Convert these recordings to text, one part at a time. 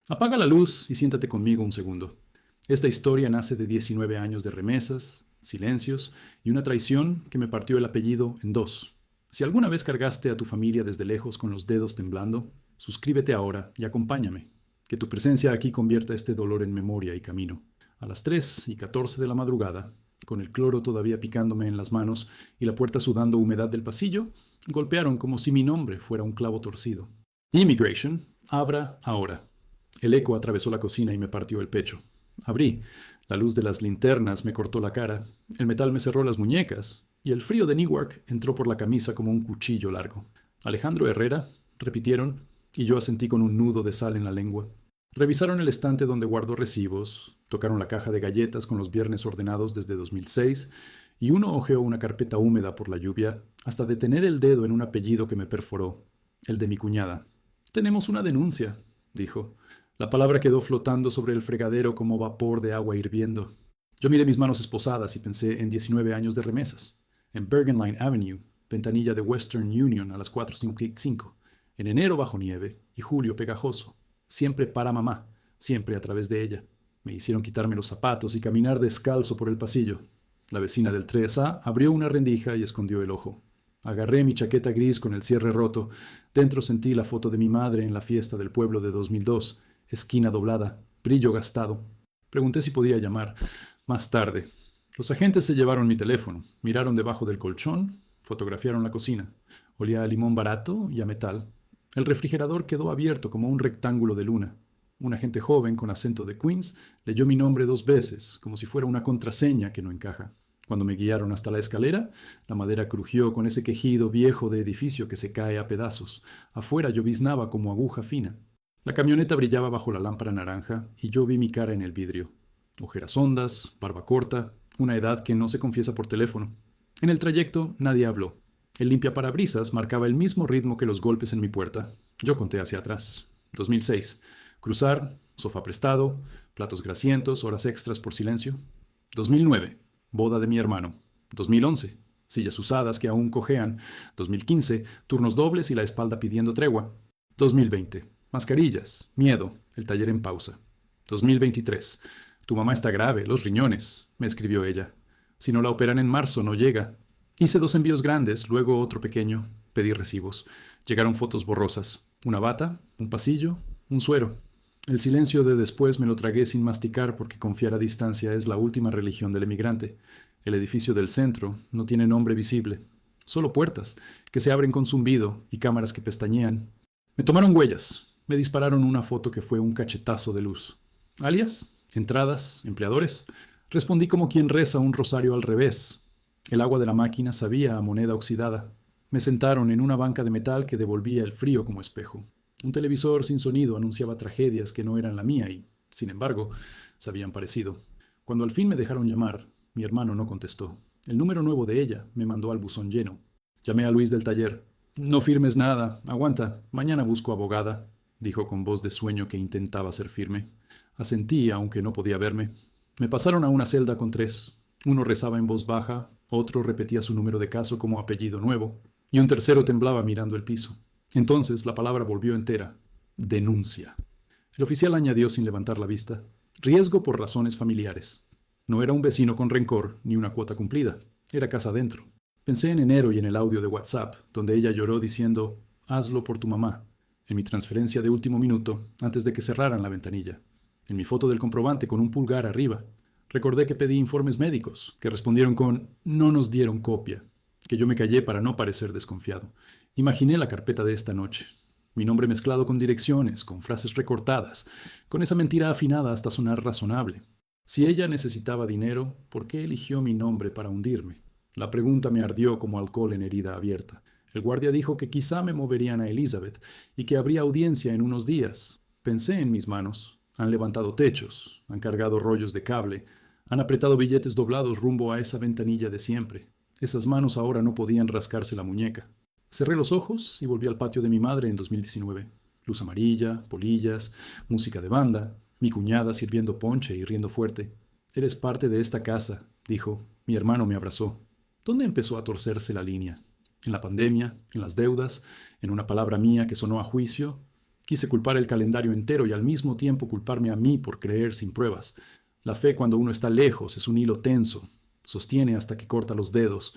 Apaga la luz y siéntate conmigo un segundo. Esta historia nace de 19 años de remesas, silencios y una traición que me partió el apellido en dos. Si alguna vez cargaste a tu familia desde lejos con los dedos temblando, suscríbete ahora y acompáñame. Que tu presencia aquí convierta este dolor en memoria y camino. A las 3:14 de la madrugada, con el cloro todavía picándome en las manos y la puerta sudando humedad del pasillo, golpearon como si mi nombre fuera un clavo torcido. Immigration, abra ahora. El eco atravesó la cocina y me partió el pecho. Abrí. La luz de las linternas me cortó la cara, el metal me cerró las muñecas, y el frío de Newark entró por la camisa como un cuchillo largo. Alejandro Herrera, repitieron, y yo asentí con un nudo de sal en la lengua. Revisaron el estante donde guardo recibos, tocaron la caja de galletas con los viernes ordenados desde 2006, y uno hojeó una carpeta húmeda por la lluvia, hasta detener el dedo en un apellido que me perforó, el de mi cuñada. Tenemos una denuncia, dijo. La palabra quedó flotando sobre el fregadero como vapor de agua hirviendo. Yo miré mis manos esposadas y pensé en 19 años de remesas. En Bergen Line Avenue, ventanilla de Western Union a las 4:05. En enero bajo nieve y julio pegajoso. Siempre para mamá, siempre a través de ella. Me hicieron quitarme los zapatos y caminar descalzo por el pasillo. La vecina del 3A abrió una rendija y escondió el ojo. Agarré mi chaqueta gris con el cierre roto. Dentro sentí la foto de mi madre en la fiesta del pueblo de 2002. Esquina doblada, brillo gastado. Pregunté si podía llamar. Más tarde. Los agentes se llevaron mi teléfono, miraron debajo del colchón, fotografiaron la cocina. Olía a limón barato y a metal. El refrigerador quedó abierto como un rectángulo de luna. Un agente joven con acento de Queens leyó mi nombre 2 veces, como si fuera una contraseña que no encaja. Cuando me guiaron hasta la escalera, la madera crujió con ese quejido viejo de edificio que se cae a pedazos. Afuera lloviznaba como aguja fina. La camioneta brillaba bajo la lámpara naranja y yo vi mi cara en el vidrio. Ojeras hondas, barba corta, una edad que no se confiesa por teléfono. En el trayecto nadie habló. El limpiaparabrisas marcaba el mismo ritmo que los golpes en mi puerta. Yo conté hacia atrás. 2006. Cruzar, sofá prestado, platos grasientos, horas extras por silencio. 2009. Boda de mi hermano. 2011. Sillas usadas que aún cojean. 2015. Turnos dobles y la espalda pidiendo tregua. 2020. Mascarillas, miedo, el taller en pausa. 2023. Tu mamá está grave, los riñones, me escribió ella. Si no la operan en marzo, no llega. Hice 2 envíos grandes, luego otro pequeño. Pedí recibos. Llegaron fotos borrosas. Una bata, un pasillo, un suero. El silencio de después me lo tragué sin masticar porque confiar a distancia es la última religión del emigrante. El edificio del centro no tiene nombre visible. Solo puertas, que se abren con zumbido y cámaras que pestañean. Me tomaron huellas. Me dispararon una foto que fue un cachetazo de luz. Alias, entradas, empleadores. Respondí como quien reza un rosario al revés. El agua de la máquina sabía a moneda oxidada. Me sentaron en una banca de metal que devolvía el frío como espejo. Un televisor sin sonido anunciaba tragedias que no eran la mía y, sin embargo, se habían parecido. Cuando al fin me dejaron llamar, mi hermano no contestó. El número nuevo de ella me mandó al buzón lleno. Llamé a Luis del taller. No firmes nada. Aguanta. Mañana busco abogada, dijo con voz de sueño que intentaba ser firme. Asentí, aunque no podía verme. Me pasaron a una celda con 3. Uno rezaba en voz baja, otro repetía su número de caso como apellido nuevo, y un tercero temblaba mirando el piso. Entonces la palabra volvió entera. Denuncia. El oficial añadió sin levantar la vista. Riesgo por razones familiares. No era un vecino con rencor ni una cuota cumplida. Era casa adentro. Pensé en enero y en el audio de WhatsApp, donde ella lloró diciendo, hazlo por tu mamá, en mi transferencia de último minuto, antes de que cerraran la ventanilla, en mi foto del comprobante con un pulgar arriba. Recordé que pedí informes médicos, que respondieron con no nos dieron copia, que yo me callé para no parecer desconfiado. Imaginé la carpeta de esta noche. Mi nombre mezclado con direcciones, con frases recortadas, con esa mentira afinada hasta sonar razonable. Si ella necesitaba dinero, ¿por qué eligió mi nombre para hundirme? La pregunta me ardió como alcohol en herida abierta. El guardia dijo que quizá me moverían a Elizabeth y que habría audiencia en unos días. Pensé en mis manos. Han levantado techos, han cargado rollos de cable, han apretado billetes doblados rumbo a esa ventanilla de siempre. Esas manos ahora no podían rascarse la muñeca. Cerré los ojos y volví al patio de mi madre en 2019. Luz amarilla, polillas, música de banda, mi cuñada sirviendo ponche y riendo fuerte. Eres parte de esta casa, dijo. Mi hermano me abrazó. ¿Dónde empezó a torcerse la línea? ¿En la pandemia? ¿En las deudas? ¿En una palabra mía que sonó a juicio? Quise culpar el calendario entero y al mismo tiempo culparme a mí por creer sin pruebas. La fe cuando uno está lejos es un hilo tenso. Sostiene hasta que corta los dedos.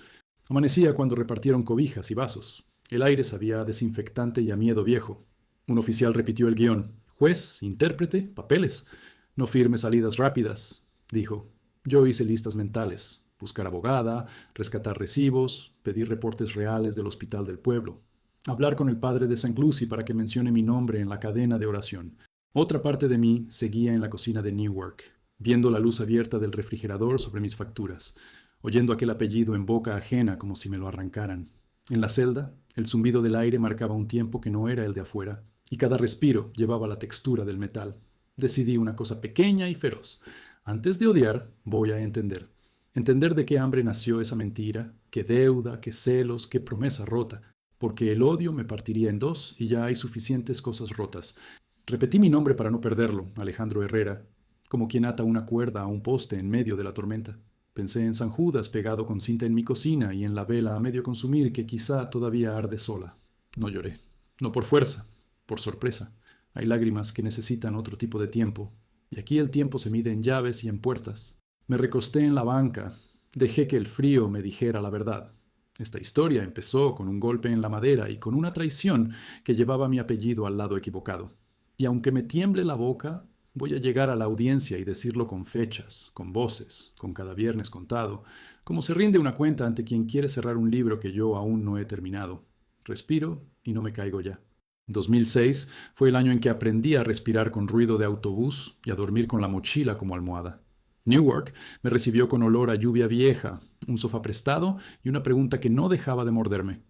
Amanecía cuando repartieron cobijas y vasos. El aire sabía a desinfectante y a miedo viejo. Un oficial repitió el guión. Juez, intérprete, papeles. No firme salidas rápidas, dijo. Yo hice listas mentales. Buscar abogada, rescatar recibos, pedir reportes reales del hospital del pueblo. Hablar con el padre de St. Lucy para que mencione mi nombre en la cadena de oración. Otra parte de mí seguía en la cocina de Newark, viendo la luz abierta del refrigerador sobre mis facturas, oyendo aquel apellido en boca ajena como si me lo arrancaran. En la celda, el zumbido del aire marcaba un tiempo que no era el de afuera, y cada respiro llevaba la textura del metal. Decidí una cosa pequeña y feroz. Antes de odiar, voy a entender. Entender de qué hambre nació esa mentira, qué deuda, qué celos, qué promesa rota, porque el odio me partiría en dos y ya hay suficientes cosas rotas. Repetí mi nombre para no perderlo, Alejandro Herrera, como quien ata una cuerda a un poste en medio de la tormenta. Pensé en San Judas pegado con cinta en mi cocina y en la vela a medio consumir que quizá todavía arde sola. No lloré. No por fuerza, por sorpresa. Hay lágrimas que necesitan otro tipo de tiempo, y aquí el tiempo se mide en llaves y en puertas. Me recosté en la banca. Dejé que el frío me dijera la verdad. Esta historia empezó con un golpe en la madera y con una traición que llevaba mi apellido al lado equivocado. Y aunque me tiemble la boca, voy a llegar a la audiencia y decirlo con fechas, con voces, con cada viernes contado, como se rinde una cuenta ante quien quiere cerrar un libro que yo aún no he terminado. Respiro y no me caigo ya. 2006 fue el año en que aprendí a respirar con ruido de autobús y a dormir con la mochila como almohada. Newark me recibió con olor a lluvia vieja, un sofá prestado y una pregunta que no dejaba de morderme.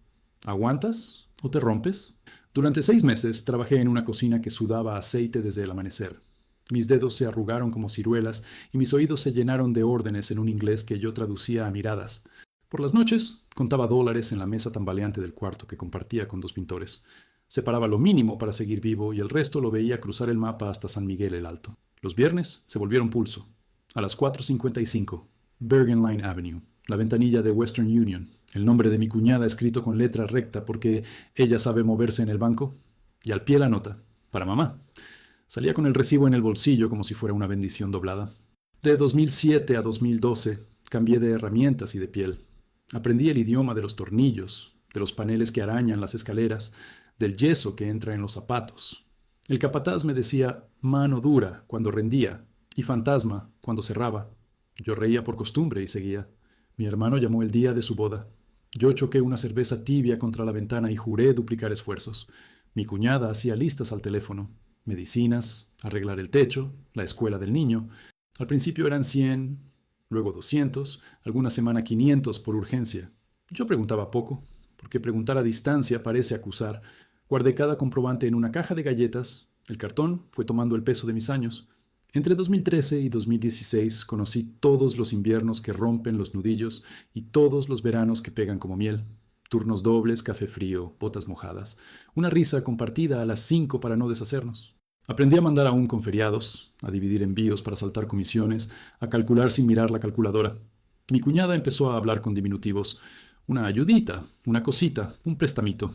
¿Aguantas o te rompes? Durante 6 meses trabajé en una cocina que sudaba aceite desde el amanecer. Mis dedos se arrugaron como ciruelas y mis oídos se llenaron de órdenes en un inglés que yo traducía a miradas. Por las noches contaba dólares en la mesa tambaleante del cuarto que compartía con 2 pintores. Separaba lo mínimo para seguir vivo y el resto lo veía cruzar el mapa hasta San Miguel el Alto. Los viernes se volvieron pulso. A las 4:55, Bergen Line Avenue, la ventanilla de Western Union, el nombre de mi cuñada escrito con letra recta porque ella sabe moverse en el banco, y al pie la nota, para mamá. Salía con el recibo en el bolsillo como si fuera una bendición doblada. De 2007 a 2012 cambié de herramientas y de piel. Aprendí el idioma de los tornillos, de los paneles que arañan las escaleras, del yeso que entra en los zapatos. El capataz me decía mano dura cuando rendía y fantasma cuando cerraba. Yo reía por costumbre y seguía. Mi hermano llamó el día de su boda. Yo choqué una cerveza tibia contra la ventana y juré duplicar esfuerzos. Mi cuñada hacía listas al teléfono. Medicinas, arreglar el techo, la escuela del niño. Al principio eran 100, luego 200, alguna semana 500 por urgencia. Yo preguntaba poco, porque preguntar a distancia parece acusar. Guardé cada comprobante en una caja de galletas. El cartón fue tomando el peso de mis años. Entre 2013 y 2016 conocí todos los inviernos que rompen los nudillos y todos los veranos que pegan como miel. Turnos dobles, café frío, botas mojadas. Una risa compartida a las 5 para no deshacernos. Aprendí a mandar aún con feriados, a dividir envíos para saltar comisiones, a calcular sin mirar la calculadora. Mi cuñada empezó a hablar con diminutivos. Una ayudita, una cosita, un prestamito.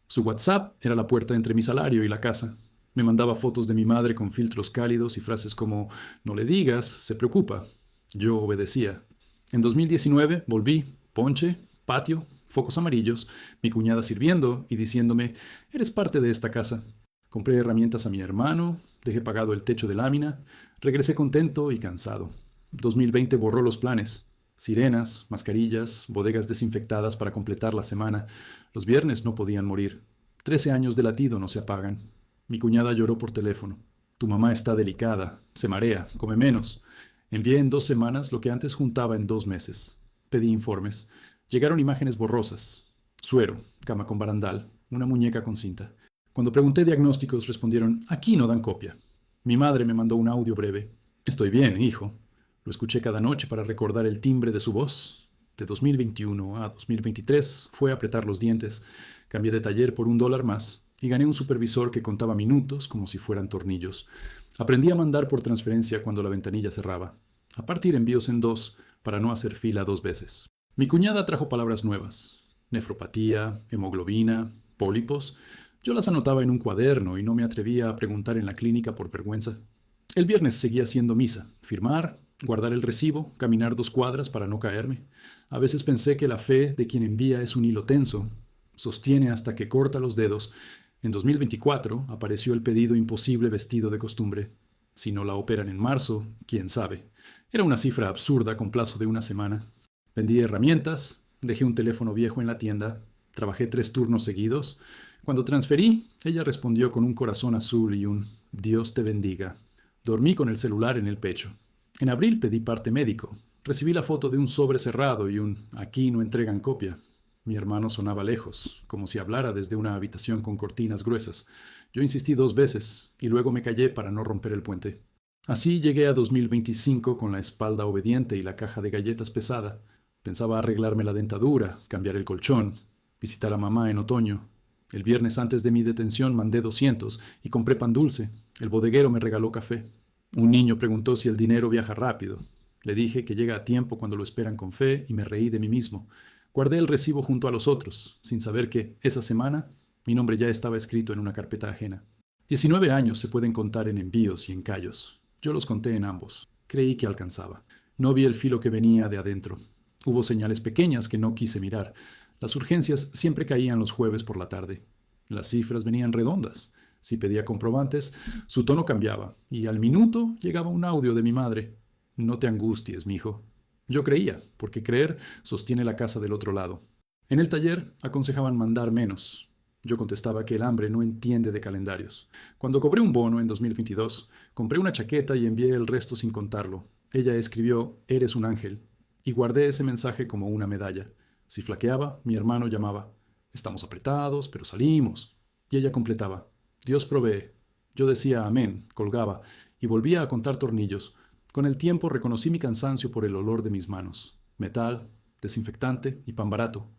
Su WhatsApp era la puerta entre mi salario y la casa. Me mandaba fotos de mi madre con filtros cálidos y frases como «No le digas, se preocupa». Yo obedecía. En 2019 volví, ponche, patio, focos amarillos, mi cuñada sirviendo y diciéndome «Eres parte de esta casa». Compré herramientas a mi hermano, dejé pagado el techo de lámina, regresé contento y cansado. 2020 borró los planes. Sirenas, mascarillas, bodegas desinfectadas para completar la semana. Los viernes no podían morir. 13 años de latido no se apagan. Mi cuñada lloró por teléfono. Tu mamá está delicada, se marea, come menos. Envié en 2 semanas lo que antes juntaba en 2 meses. Pedí informes. Llegaron imágenes borrosas. Suero, cama con barandal, una muñeca con cinta. Cuando pregunté diagnósticos respondieron, aquí no dan copia. Mi madre me mandó un audio breve. Estoy bien, hijo. Lo escuché cada noche para recordar el timbre de su voz. De 2021 a 2023 fue apretar los dientes. Cambié de taller por $1 más y gané un supervisor que contaba minutos como si fueran tornillos. Aprendí a mandar por transferencia cuando la ventanilla cerraba. A partir envíos en 2 para no hacer fila 2 veces. Mi cuñada trajo palabras nuevas. Nefropatía, hemoglobina, pólipos. Yo las anotaba en un cuaderno y no me atrevía a preguntar en la clínica por vergüenza. El viernes seguía haciendo misa, firmar, guardar el recibo, caminar 2 cuadras para no caerme. A veces pensé que la fe de quien envía es un hilo tenso, sostiene hasta que corta los dedos. En 2024 apareció el pedido imposible vestido de costumbre. Si no la operan en marzo, quién sabe. Era una cifra absurda con plazo de una semana. Vendí herramientas, dejé un teléfono viejo en la tienda, trabajé 3 turnos seguidos. Cuando transferí, ella respondió con un corazón azul y un Dios te bendiga. Dormí con el celular en el pecho. En abril pedí parte médico. Recibí la foto de un sobre cerrado y un aquí no entregan copia. Mi hermano sonaba lejos, como si hablara desde una habitación con cortinas gruesas. Yo insistí 2 veces y luego me callé para no romper el puente. Así llegué a 2025 con la espalda obediente y la caja de galletas pesada. Pensaba arreglarme la dentadura, cambiar el colchón, visitar a mamá en otoño. El viernes antes de mi detención mandé 200 y compré pan dulce. El bodeguero me regaló café. Un niño preguntó si el dinero viaja rápido. Le dije que llega a tiempo cuando lo esperan con fe y me reí de mí mismo. Guardé el recibo junto a los otros, sin saber que, esa semana, mi nombre ya estaba escrito en una carpeta ajena. 19 años se pueden contar en envíos y en callos. Yo los conté en ambos. Creí que alcanzaba. No vi el filo que venía de adentro. Hubo señales pequeñas que no quise mirar. Las urgencias siempre caían los jueves por la tarde. Las cifras venían redondas. Si pedía comprobantes, su tono cambiaba, y al minuto llegaba un audio de mi madre. No te angusties, mijo. Yo creía, porque creer sostiene la casa del otro lado. En el taller aconsejaban mandar menos. Yo contestaba que el hambre no entiende de calendarios. Cuando cobré un bono en 2022, compré una chaqueta y envié el resto sin contarlo. Ella escribió, eres un ángel, y guardé ese mensaje como una medalla. Si flaqueaba, mi hermano llamaba, estamos apretados, pero salimos. Y ella completaba, Dios provee. Yo decía amén, colgaba, y volvía a contar tornillos. Con el tiempo reconocí mi cansancio por el olor de mis manos. Metal, desinfectante y pan barato.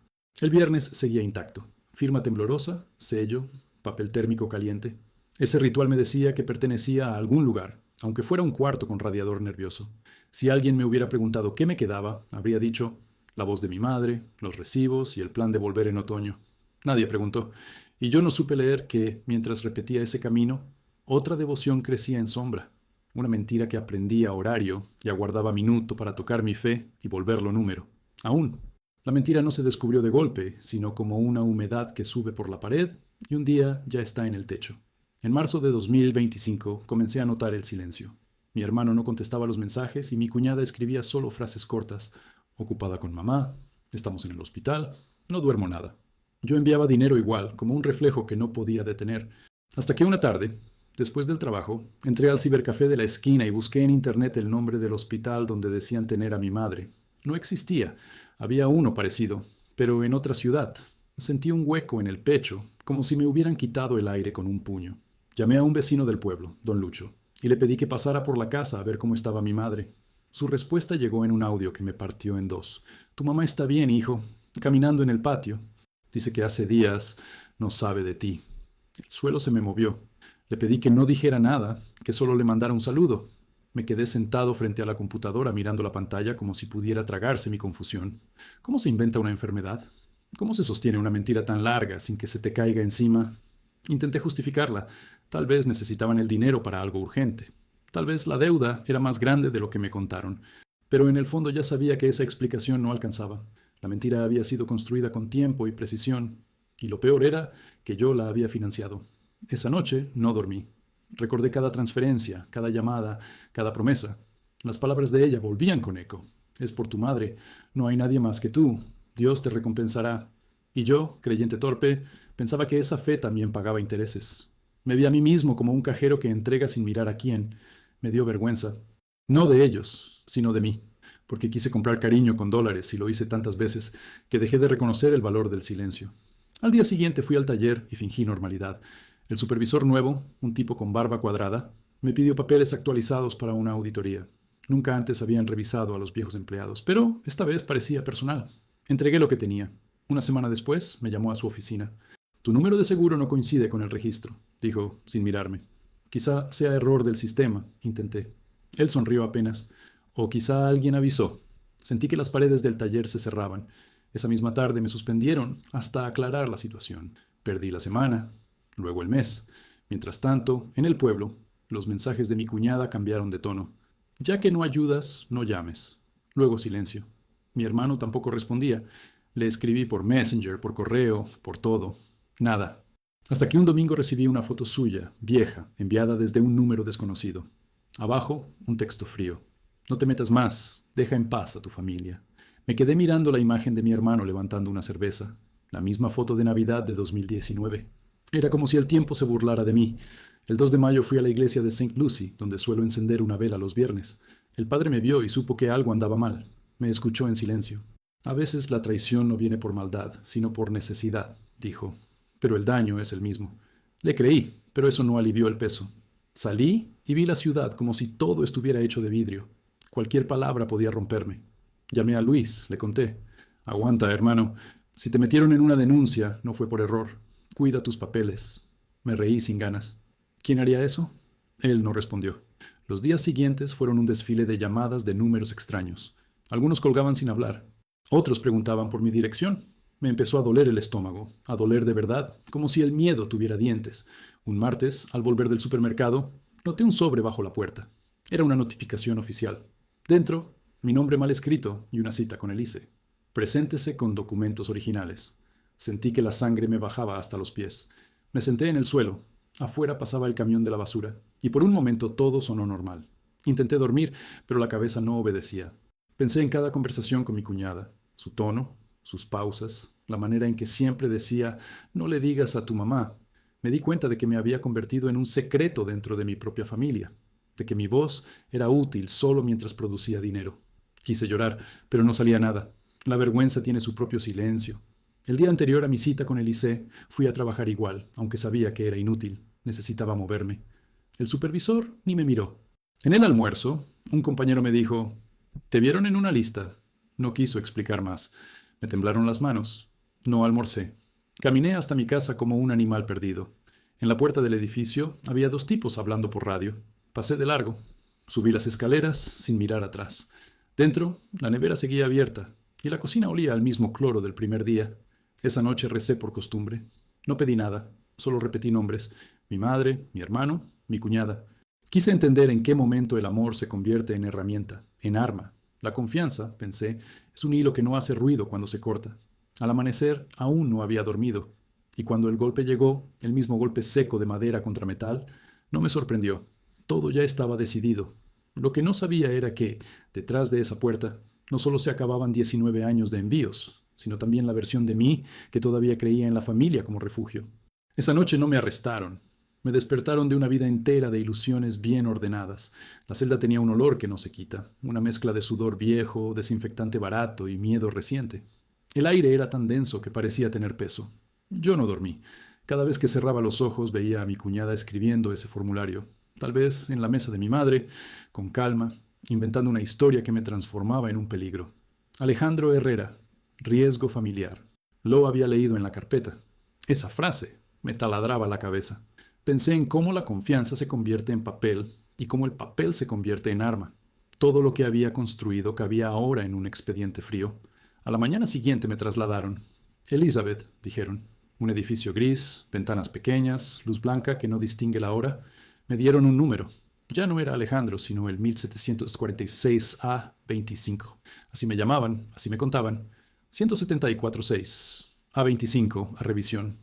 El viernes seguía intacto. Firma temblorosa, sello, papel térmico caliente. Ese ritual me decía que pertenecía a algún lugar, aunque fuera un cuarto con radiador nervioso. Si alguien me hubiera preguntado qué me quedaba, habría dicho la voz de mi madre, los recibos y el plan de volver en otoño. Nadie preguntó, y yo no supe leer que, mientras repetía ese camino, otra devoción crecía en sombra. Una mentira que aprendía a horario y aguardaba minuto para tocar mi fe y volverlo número. Aún. La mentira no se descubrió de golpe, sino como una humedad que sube por la pared y un día ya está en el techo. En marzo de 2025 comencé a notar el silencio. Mi hermano no contestaba los mensajes y mi cuñada escribía solo frases cortas. Ocupada con mamá, estamos en el hospital, no duermo nada. Yo enviaba dinero igual, como un reflejo que no podía detener. Hasta que una tarde, después del trabajo, entré al cibercafé de la esquina y busqué en internet el nombre del hospital donde decían tener a mi madre. No existía. Había uno parecido, pero en otra ciudad. Sentí un hueco en el pecho, como si me hubieran quitado el aire con un puño. Llamé a un vecino del pueblo, don Lucho, y le pedí que pasara por la casa a ver cómo estaba mi madre. Su respuesta llegó en un audio que me partió en dos. Tu mamá está bien, hijo, caminando en el patio. Dice que hace días no sabe de ti. El suelo se me movió. Le pedí que no dijera nada, que solo le mandara un saludo. Me quedé sentado frente a la computadora mirando la pantalla como si pudiera tragarse mi confusión. ¿Cómo se inventa una enfermedad? ¿Cómo se sostiene una mentira tan larga sin que se te caiga encima? Intenté justificarla. Tal vez necesitaban el dinero para algo urgente. Tal vez la deuda era más grande de lo que me contaron. Pero en el fondo ya sabía que esa explicación no alcanzaba. La mentira había sido construida con tiempo y precisión. Y lo peor era que yo la había financiado. Esa noche no dormí. Recordé cada transferencia, cada llamada, cada promesa. Las palabras de ella volvían con eco. Es por tu madre. No hay nadie más que tú. Dios te recompensará. Y yo, creyente torpe, pensaba que esa fe también pagaba intereses. Me vi a mí mismo como un cajero que entrega sin mirar a quién. Me dio vergüenza. No de ellos, sino de mí. Porque quise comprar cariño con dólares y lo hice tantas veces que dejé de reconocer el valor del silencio. Al día siguiente fui al taller y fingí normalidad. El supervisor nuevo, un tipo con barba cuadrada, me pidió papeles actualizados para una auditoría. Nunca antes habían revisado a los viejos empleados, pero esta vez parecía personal. Entregué lo que tenía. Una semana después me llamó a su oficina. Tu número de seguro no coincide con el registro, dijo, sin mirarme. Quizá sea error del sistema, intenté. Él sonrió apenas. O quizá alguien avisó. Sentí que las paredes del taller se cerraban. Esa misma tarde me suspendieron hasta aclarar la situación. Perdí la semana. luego el mes. Mientras tanto, en el pueblo, los mensajes de mi cuñada cambiaron de tono. Ya que no ayudas, no llames. Luego silencio. Mi hermano tampoco respondía. Le escribí por Messenger, por correo, por todo. Nada. Hasta que un domingo recibí una foto suya, vieja, enviada desde un número desconocido. Abajo, un texto frío. No te metas más, deja en paz a tu familia. Me quedé mirando la imagen de mi hermano levantando una cerveza, la misma foto de Navidad de 2019. Era como si el tiempo se burlara de mí. El 2 de mayo fui a la iglesia de St. Lucy, donde suelo encender una vela los viernes. El padre me vio y supo que algo andaba mal. Me escuchó en silencio. A veces la traición no viene por maldad, sino por necesidad, dijo. Pero el daño es el mismo. Le creí, pero eso no alivió el peso. Salí y vi la ciudad como si todo estuviera hecho de vidrio. Cualquier palabra podía romperme. Llamé a Luis, le conté. Aguanta, hermano. Si te metieron en una denuncia, no fue por error. Cuida tus papeles. Me reí sin ganas. ¿Quién haría eso? Él no respondió. Los días siguientes fueron un desfile de llamadas de números extraños. Algunos colgaban sin hablar. Otros preguntaban por mi dirección. Me empezó a doler el estómago, a doler de verdad, como si el miedo tuviera dientes. Un martes, al volver del supermercado, noté un sobre bajo la puerta. Era una notificación oficial. Dentro, mi nombre mal escrito y una cita con Elise. Preséntese con documentos originales. Sentí que la sangre me bajaba hasta los pies. Me senté en el suelo. Afuera pasaba el camión de la basura, y por un momento todo sonó normal. Intenté dormir, pero la cabeza no obedecía. Pensé en cada conversación con mi cuñada, su tono, sus pausas, la manera en que siempre decía, no le digas a tu mamá. Me di cuenta de que me había convertido en un secreto dentro de mi propia familia, de que mi voz era útil solo mientras producía dinero. Quise llorar, pero no salía nada. La vergüenza tiene su propio silencio. El día anterior a mi cita con Elise, fui a trabajar igual, aunque sabía que era inútil. Necesitaba moverme. El supervisor ni me miró. En el almuerzo, un compañero me dijo, «Te vieron en una lista». No quiso explicar más. Me temblaron las manos. No almorcé. Caminé hasta mi casa como un animal perdido. En la puerta del edificio había dos tipos hablando por radio. Pasé de largo. Subí las escaleras sin mirar atrás. Dentro, la nevera seguía abierta y la cocina olía al mismo cloro del primer día. Esa noche recé por costumbre. No pedí nada, solo repetí nombres. Mi madre, mi hermano, mi cuñada. Quise entender en qué momento el amor se convierte en herramienta, en arma. La confianza, pensé, es un hilo que no hace ruido cuando se corta. Al amanecer aún no había dormido, y cuando el golpe llegó, el mismo golpe seco de madera contra metal, no me sorprendió. Todo ya estaba decidido. Lo que no sabía era que, detrás de esa puerta, no solo se acababan 19 años de envíos, sino también la versión de mí que todavía creía en la familia como refugio. Esa noche no me arrestaron. Me despertaron de una vida entera de ilusiones bien ordenadas. La celda tenía un olor que no se quita, una mezcla de sudor viejo, desinfectante barato y miedo reciente. El aire era tan denso que parecía tener peso. Yo no dormí. Cada vez que cerraba los ojos veía a mi cuñada escribiendo ese formulario, tal vez en la mesa de mi madre, con calma, inventando una historia que me transformaba en un peligro. Alejandro Herrera, riesgo familiar. Lo había leído en la carpeta. Esa frase me taladraba la cabeza. Pensé en cómo la confianza se convierte en papel y cómo el papel se convierte en arma. Todo lo que había construido cabía ahora en un expediente frío. A la mañana siguiente me trasladaron. Elizabeth, dijeron. Un edificio gris, ventanas pequeñas, luz blanca que no distingue la hora. Me dieron un número. Ya no era Alejandro, sino el 1746A25. Así me llamaban, así me contaban. 174.6. A25, a revisión.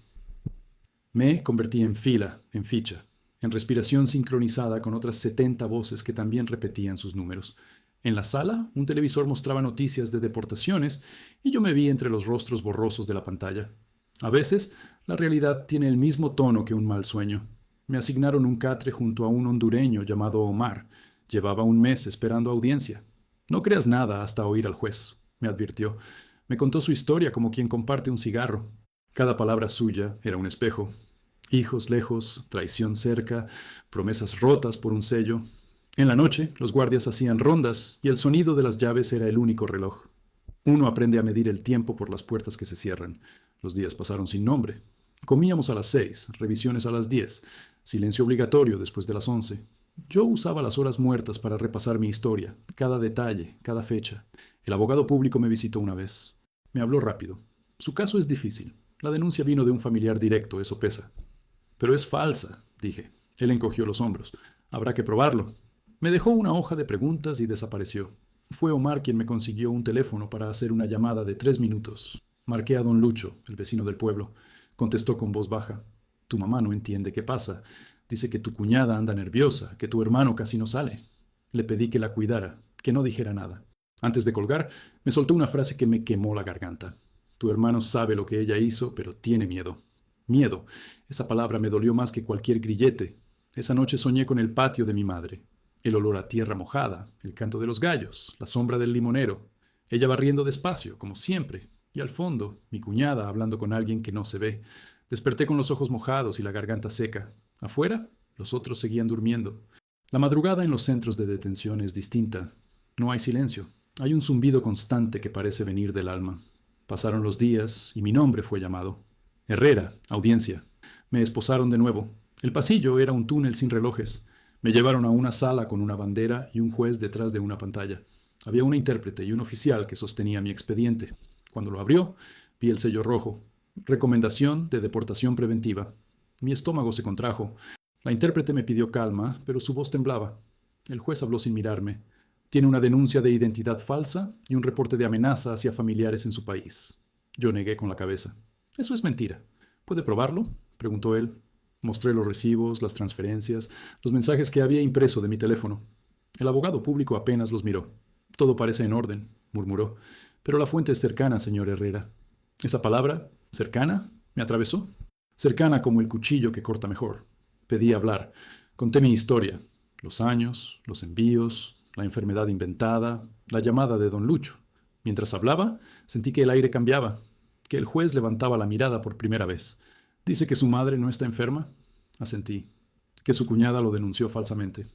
Me convertí en fila, en ficha, en respiración sincronizada con otras 70 voces que también repetían sus números. En la sala, un televisor mostraba noticias de deportaciones y yo me vi entre los rostros borrosos de la pantalla. A veces, la realidad tiene el mismo tono que un mal sueño. Me asignaron un catre junto a un hondureño llamado Omar. Llevaba un mes esperando audiencia. No creas nada hasta oír al juez, me advirtió. Me contó su historia como quien comparte un cigarro. Cada palabra suya era un espejo. Hijos lejos, traición cerca, promesas rotas por un sello. En la noche, los guardias hacían rondas y el sonido de las llaves era el único reloj. Uno aprende a medir el tiempo por las puertas que se cierran. Los días pasaron sin nombre. Comíamos a las 6, revisiones a las 10, silencio obligatorio después de las 11. Yo usaba las horas muertas para repasar mi historia, cada detalle, cada fecha. El abogado público me visitó una vez. Me habló rápido. Su caso es difícil. La denuncia vino de un familiar directo, eso pesa. Pero es falsa, dije. Él encogió los hombros. Habrá que probarlo. Me dejó una hoja de preguntas y desapareció. Fue Omar quien me consiguió un teléfono para hacer una llamada de 3 minutos. Marqué a don Lucho, el vecino del pueblo. Contestó con voz baja. Tu mamá no entiende qué pasa. Dice que tu cuñada anda nerviosa, que tu hermano casi no sale. Le pedí que la cuidara, que no dijera nada. Antes de colgar, me soltó una frase que me quemó la garganta. Tu hermano sabe lo que ella hizo, pero tiene miedo. Miedo. Esa palabra me dolió más que cualquier grillete. Esa noche soñé con el patio de mi madre. El olor a tierra mojada, el canto de los gallos, la sombra del limonero. Ella barriendo despacio, como siempre. Y al fondo, mi cuñada hablando con alguien que no se ve. Desperté con los ojos mojados y la garganta seca. Afuera, los otros seguían durmiendo. La madrugada en los centros de detención es distinta. No hay silencio. Hay un zumbido constante que parece venir del alma. Pasaron los días y mi nombre fue llamado. Herrera, audiencia. Me esposaron de nuevo. El pasillo era un túnel sin relojes. Me llevaron a una sala con una bandera y un juez detrás de una pantalla. Había una intérprete y un oficial que sostenía mi expediente. Cuando lo abrió, vi el sello rojo. Recomendación de deportación preventiva. Mi estómago se contrajo. La intérprete me pidió calma, pero su voz temblaba. El juez habló sin mirarme. Tiene una denuncia de identidad falsa y un reporte de amenaza hacia familiares en su país. Yo negué con la cabeza. Eso es mentira. ¿Puede probarlo? Preguntó él. Mostré los recibos, las transferencias, los mensajes que había impreso de mi teléfono. El abogado público apenas los miró. Todo parece en orden, murmuró. Pero la fuente es cercana, señor Herrera. Esa palabra, cercana, me atravesó. Cercana como el cuchillo que corta mejor. Pedí hablar. Conté mi historia. Los años, los envíos, la enfermedad inventada, la llamada de don Lucho. Mientras hablaba, sentí que el aire cambiaba, que el juez levantaba la mirada por primera vez. ¿Dice que su madre no está enferma? Asentí. Que su cuñada lo denunció falsamente.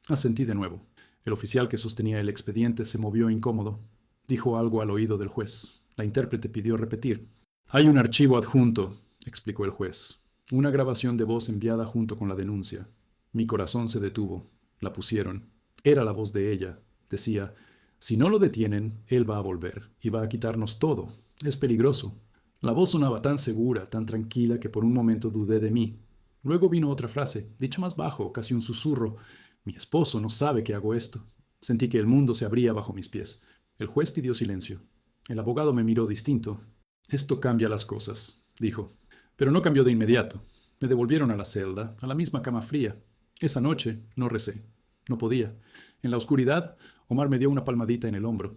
Asentí de nuevo. El oficial que sostenía el expediente se movió incómodo. Dijo algo al oído del juez. La intérprete pidió repetir. Hay un archivo adjunto, explicó el juez. Una grabación de voz enviada junto con la denuncia. Mi corazón se detuvo. La pusieron. Era la voz de ella. Decía, si no lo detienen, él va a volver y va a quitarnos todo. Es peligroso. La voz sonaba tan segura, tan tranquila, que por un momento dudé de mí. Luego vino otra frase, dicha más bajo, casi un susurro. Mi esposo no sabe que hago esto. Sentí que el mundo se abría bajo mis pies. El juez pidió silencio. El abogado me miró distinto. Esto cambia las cosas, dijo. Pero no cambió de inmediato. Me devolvieron a la celda, a la misma cama fría. Esa noche no recé. No podía. En la oscuridad, Omar me dio una palmadita en el hombro.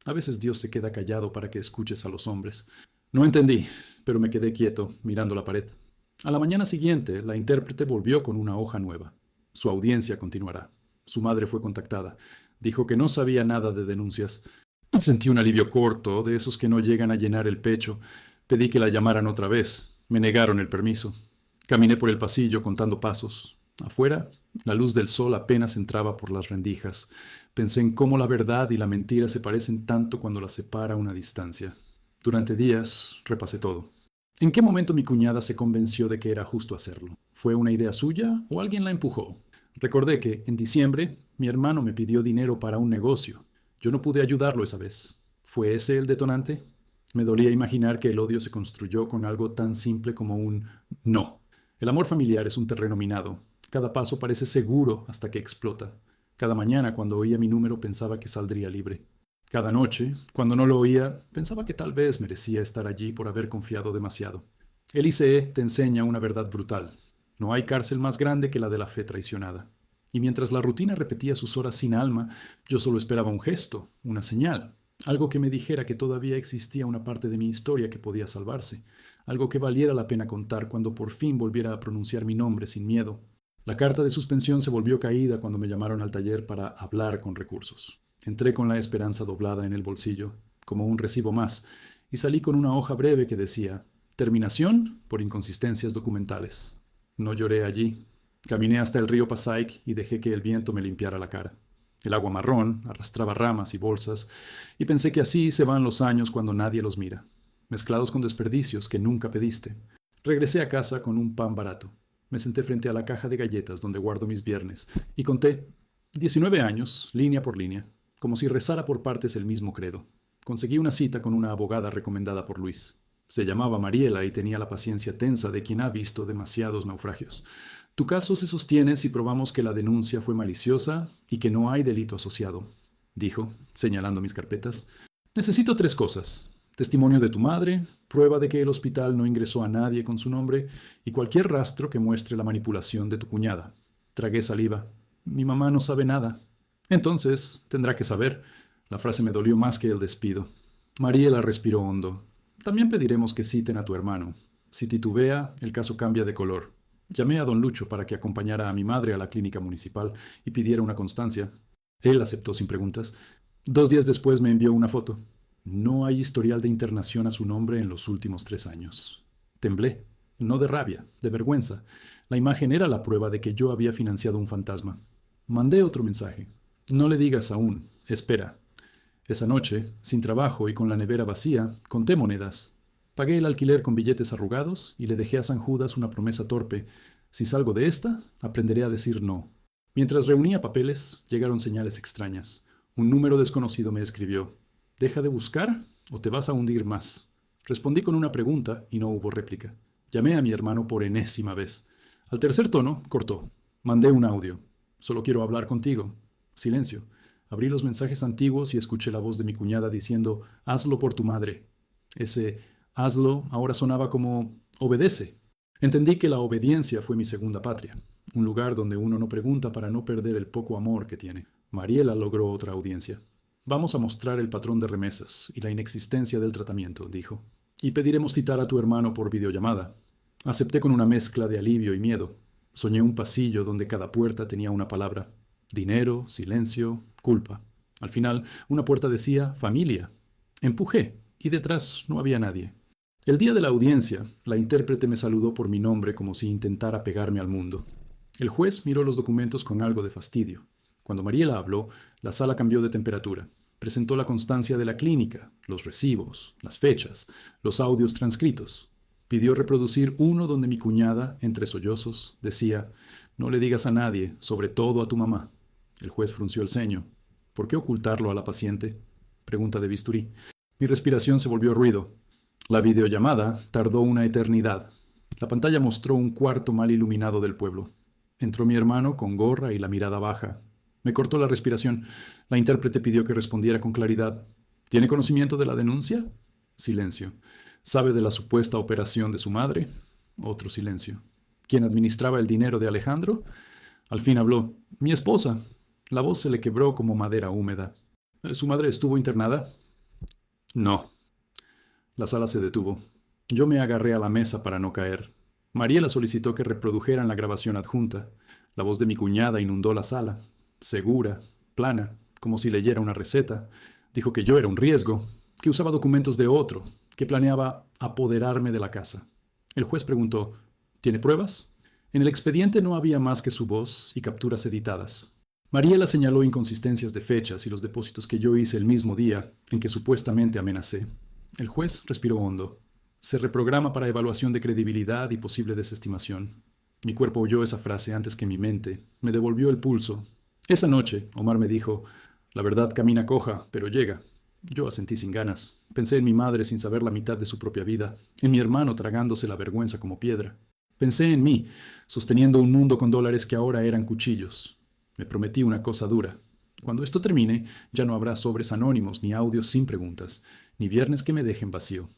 A veces Dios se queda callado para que escuches a los hombres. No entendí, pero me quedé quieto, mirando la pared. A la mañana siguiente, la intérprete volvió con una hoja nueva. Su audiencia continuará. Su madre fue contactada. Dijo que no sabía nada de denuncias. Sentí un alivio corto, de esos que no llegan a llenar el pecho. Pedí que la llamaran otra vez. Me negaron el permiso. Caminé por el pasillo contando pasos. Afuera, la luz del sol apenas entraba por las rendijas. Pensé en cómo la verdad y la mentira se parecen tanto cuando las separa una distancia. Durante días repasé todo. ¿En qué momento mi cuñada se convenció de que era justo hacerlo? ¿Fue una idea suya o alguien la empujó? Recordé que, en diciembre, mi hermano me pidió dinero para un negocio. Yo no pude ayudarlo esa vez. ¿Fue ese el detonante? Me dolía imaginar que el odio se construyó con algo tan simple como un no. El amor familiar es un terreno minado. Cada paso parece seguro hasta que explota. Cada mañana, cuando oía mi número, pensaba que saldría libre. Cada noche, cuando no lo oía, pensaba que tal vez merecía estar allí por haber confiado demasiado. El ICE te enseña una verdad brutal. No hay cárcel más grande que la de la fe traicionada. Y mientras la rutina repetía sus horas sin alma, yo solo esperaba un gesto, una señal, algo que me dijera que todavía existía una parte de mi historia que podía salvarse, algo que valiera la pena contar cuando por fin volviera a pronunciar mi nombre sin miedo. La carta de suspensión se volvió caída cuando me llamaron al taller para hablar con recursos. Entré con la esperanza doblada en el bolsillo, como un recibo más, y salí con una hoja breve que decía «Terminación por inconsistencias documentales». No lloré allí. Caminé hasta el río Passaic y dejé que el viento me limpiara la cara. El agua marrón arrastraba ramas y bolsas, y pensé que así se van los años cuando nadie los mira, mezclados con desperdicios que nunca pediste. Regresé a casa con un pan barato. Me senté frente a la caja de galletas donde guardo mis viernes y conté 19 años, línea por línea, como si rezara por partes el mismo credo. Conseguí una cita con una abogada recomendada por Luis. Se llamaba Mariela y tenía la paciencia tensa de quien ha visto demasiados naufragios. Tu caso se sostiene si probamos que la denuncia fue maliciosa y que no hay delito asociado, dijo, señalando mis carpetas. Necesito 3 cosas. Testimonio de tu madre, prueba de que el hospital no ingresó a nadie con su nombre y cualquier rastro que muestre la manipulación de tu cuñada. Tragué saliva. Mi mamá no sabe nada. Entonces, tendrá que saber. La frase me dolió más que el despido. Mariela respiró hondo. También pediremos que citen a tu hermano. Si titubea, el caso cambia de color. Llamé a don Lucho para que acompañara a mi madre a la clínica municipal y pidiera una constancia. Él aceptó sin preguntas. 2 días después me envió una foto. No hay historial de internación a su nombre en los últimos 3 años. Temblé, no de rabia, de vergüenza. La imagen era la prueba de que yo había financiado un fantasma. Mandé otro mensaje. No le digas aún, espera. Esa noche, sin trabajo y con la nevera vacía, conté monedas. Pagué el alquiler con billetes arrugados y le dejé a San Judas una promesa torpe. Si salgo de esta, aprenderé a decir no. Mientras reunía papeles, llegaron señales extrañas. Un número desconocido me escribió. ¿Deja de buscar o te vas a hundir más? Respondí con una pregunta y no hubo réplica. Llamé a mi hermano por enésima vez. Al tercer tono, cortó. Mandé un audio. Solo quiero hablar contigo. Silencio. Abrí los mensajes antiguos y escuché la voz de mi cuñada diciendo, hazlo por tu madre. Ese hazlo ahora sonaba como obedece. Entendí que la obediencia fue mi segunda patria, un lugar donde uno no pregunta para no perder el poco amor que tiene. Mariela logró otra audiencia. Vamos a mostrar el patrón de remesas y la inexistencia del tratamiento, dijo. Y pediremos citar a tu hermano por videollamada. Acepté con una mezcla de alivio y miedo. Soñé un pasillo donde cada puerta tenía una palabra. Dinero, silencio, culpa. Al final, una puerta decía familia. Empujé, y detrás no había nadie. El día de la audiencia, la intérprete me saludó por mi nombre como si intentara pegarme al mundo. El juez miró los documentos con algo de fastidio. Cuando Mariela habló, la sala cambió de temperatura. Presentó la constancia de la clínica, los recibos, las fechas, los audios transcritos. Pidió reproducir uno donde mi cuñada, entre sollozos, decía, no le digas a nadie, sobre todo a tu mamá. El juez frunció el ceño. ¿Por qué ocultarlo a la paciente? Pregunta de bisturí. Mi respiración se volvió ruido. La videollamada tardó una eternidad. La pantalla mostró un cuarto mal iluminado del pueblo. Entró mi hermano con gorra y la mirada baja. Me cortó la respiración. La intérprete pidió que respondiera con claridad. ¿Tiene conocimiento de la denuncia? Silencio. ¿Sabe de la supuesta operación de su madre? Otro silencio. ¿Quién administraba el dinero de Alejandro? Al fin habló. Mi esposa. La voz se le quebró como madera húmeda. ¿Su madre estuvo internada? No. La sala se detuvo. Yo me agarré a la mesa para no caer. Mariela solicitó que reprodujeran la grabación adjunta. La voz de mi cuñada inundó la sala. Segura, plana, como si leyera una receta. Dijo que yo era un riesgo, que usaba documentos de otro, que planeaba apoderarme de la casa. El juez preguntó, ¿tiene pruebas? En el expediente no había más que su voz y capturas editadas. Mariela señaló inconsistencias de fechas y los depósitos que yo hice el mismo día en que supuestamente amenacé. El juez respiró hondo. Se reprograma para evaluación de credibilidad y posible desestimación. Mi cuerpo oyó esa frase antes que mi mente. Me devolvió el pulso. Esa noche, Omar me dijo, la verdad camina coja, pero llega. Yo asentí sin ganas. Pensé en mi madre sin saber la mitad de su propia vida, en mi hermano tragándose la vergüenza como piedra. Pensé en mí, sosteniendo un mundo con dólares que ahora eran cuchillos. Me prometí una cosa dura. Cuando esto termine, ya no habrá sobres anónimos ni audios sin preguntas, ni viernes que me dejen vacío.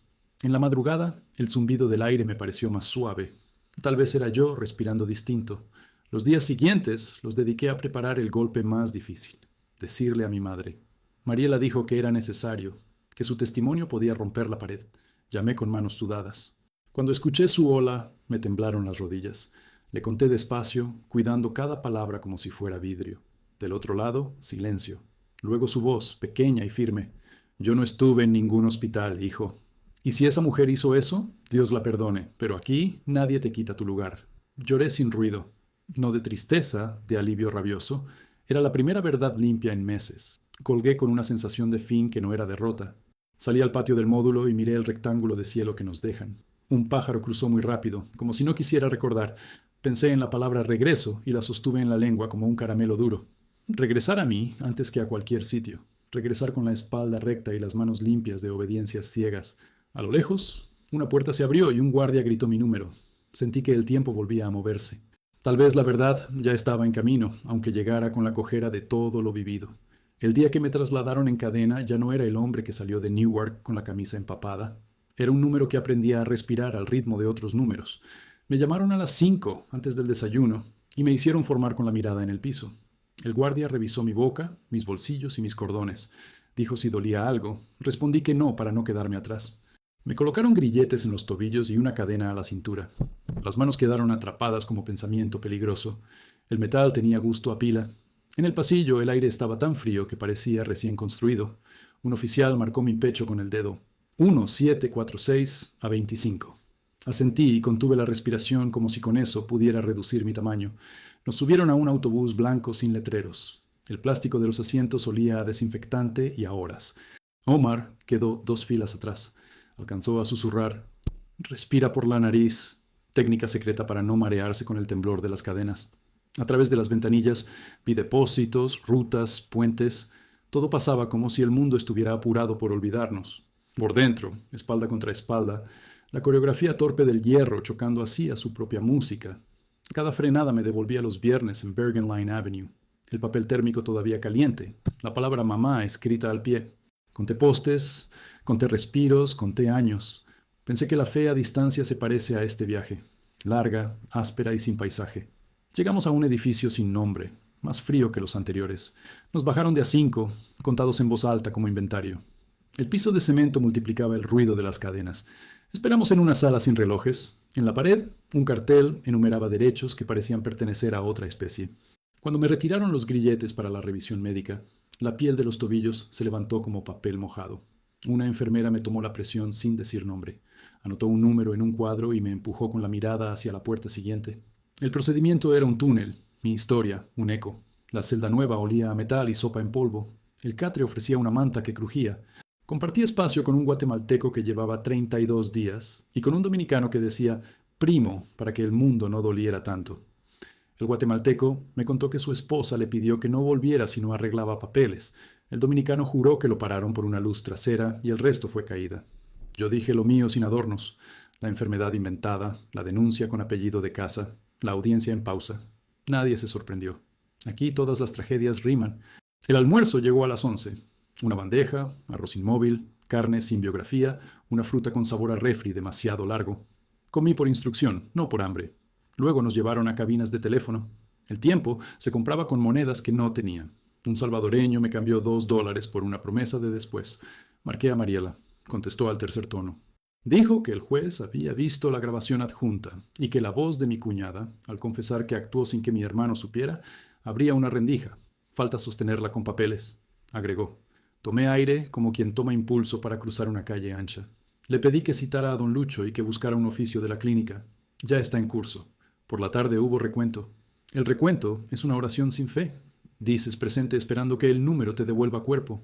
En la madrugada, el zumbido del aire me pareció más suave. Tal vez era yo respirando distinto. Los días siguientes los dediqué a preparar el golpe más difícil, decirle a mi madre. Mariela dijo que era necesario, que su testimonio podía romper la pared. Llamé con manos sudadas. Cuando escuché su hola, me temblaron las rodillas. Le conté despacio, cuidando cada palabra como si fuera vidrio. Del otro lado, silencio. Luego su voz, pequeña y firme. Yo no estuve en ningún hospital, hijo. Y si esa mujer hizo eso, Dios la perdone, pero aquí nadie te quita tu lugar. Lloré sin ruido. No de tristeza, de alivio rabioso. Era la primera verdad limpia en meses. Colgué con una sensación de fin que no era derrota. Salí al patio del módulo y miré el rectángulo de cielo que nos dejan. Un pájaro cruzó muy rápido, como si no quisiera recordar. Pensé en la palabra regreso y la sostuve en la lengua como un caramelo duro. Regresar a mí antes que a cualquier sitio. Regresar con la espalda recta y las manos limpias de obediencias ciegas. A lo lejos, Una puerta se abrió y un guardia gritó mi número. Sentí que el tiempo volvía a moverse. Tal vez la verdad ya estaba en camino, aunque llegara con la cojera de todo lo vivido. El día que me trasladaron en cadena ya no era el hombre que salió de Newark con la camisa empapada. Era un número que aprendía a respirar al ritmo de otros números. Me llamaron a las 5 antes del desayuno y me hicieron formar con la mirada en el piso. El guardia revisó mi boca, mis bolsillos y mis cordones. Dijo si dolía algo. Respondí que no para no quedarme atrás. Me colocaron grilletes en los tobillos y una cadena a la cintura. Las manos quedaron atrapadas como pensamiento peligroso. El metal tenía gusto a pila. En el pasillo el aire estaba tan frío que parecía recién construido. Un oficial marcó mi pecho con el dedo. 1746 a 25. Asentí y contuve la respiración como si con eso pudiera reducir mi tamaño. Nos subieron a un autobús blanco sin letreros. El plástico de los asientos olía a desinfectante y a horas. Omar quedó 2 filas atrás. Alcanzó a susurrar: «Respira por la nariz», técnica secreta para no marearse con el temblor de las cadenas. A través de las ventanillas vi depósitos, rutas, puentes. Todo pasaba como si el mundo estuviera apurado por olvidarnos. Por dentro, espalda contra espalda, la coreografía torpe del hierro chocando así a su propia música. Cada frenada me devolvía los viernes en Bergen Line Avenue. El papel térmico todavía caliente, la palabra mamá escrita al pie. Conté postes, conté respiros, conté años. Pensé que la fe a distancia se parece a este viaje, larga, áspera y sin paisaje. Llegamos a un edificio sin nombre, más frío que los anteriores. Nos bajaron de a 5, contados en voz alta como inventario. El piso de cemento multiplicaba el ruido de las cadenas. Esperamos en una sala sin relojes. En la pared, un cartel enumeraba derechos que parecían pertenecer a otra especie. Cuando me retiraron los grilletes para la revisión médica, la piel de los tobillos se levantó como papel mojado. Una enfermera me tomó la presión sin decir nombre. Anotó un número en un cuadro y me empujó con la mirada hacia la puerta siguiente. El procedimiento era un túnel, mi historia, un eco. La celda nueva olía a metal y sopa en polvo. El catre ofrecía una manta que crujía. Compartí espacio con un guatemalteco que llevaba 32 días y con un dominicano que decía «primo» para que el mundo no doliera tanto. El guatemalteco me contó que su esposa le pidió que no volviera si no arreglaba papeles. El dominicano juró que lo pararon por una luz trasera y el resto fue caída. Yo dije lo mío sin adornos: la enfermedad inventada, la denuncia con apellido de casa, la audiencia en pausa. Nadie se sorprendió. Aquí todas las tragedias riman. El almuerzo llegó a las 11. Una bandeja, arroz inmóvil, carne sin biografía, una fruta con sabor a refri demasiado largo. Comí por instrucción, no por hambre. Luego nos llevaron a cabinas de teléfono. El tiempo se compraba con monedas que no tenía. Un salvadoreño me cambió $2 por una promesa de después. Marqué a Mariela. Contestó al tercer tono. Dijo que el juez había visto la grabación adjunta y que la voz de mi cuñada, al confesar que actuó sin que mi hermano supiera, abría una rendija. Falta sostenerla con papeles, agregó. Tomé aire como quien toma impulso para cruzar una calle ancha. Le pedí que citara a don Lucho y que buscara un oficio de la clínica. Ya está en curso. Por la tarde hubo recuento. El recuento es una oración sin fe. Dices presente esperando que el número te devuelva cuerpo.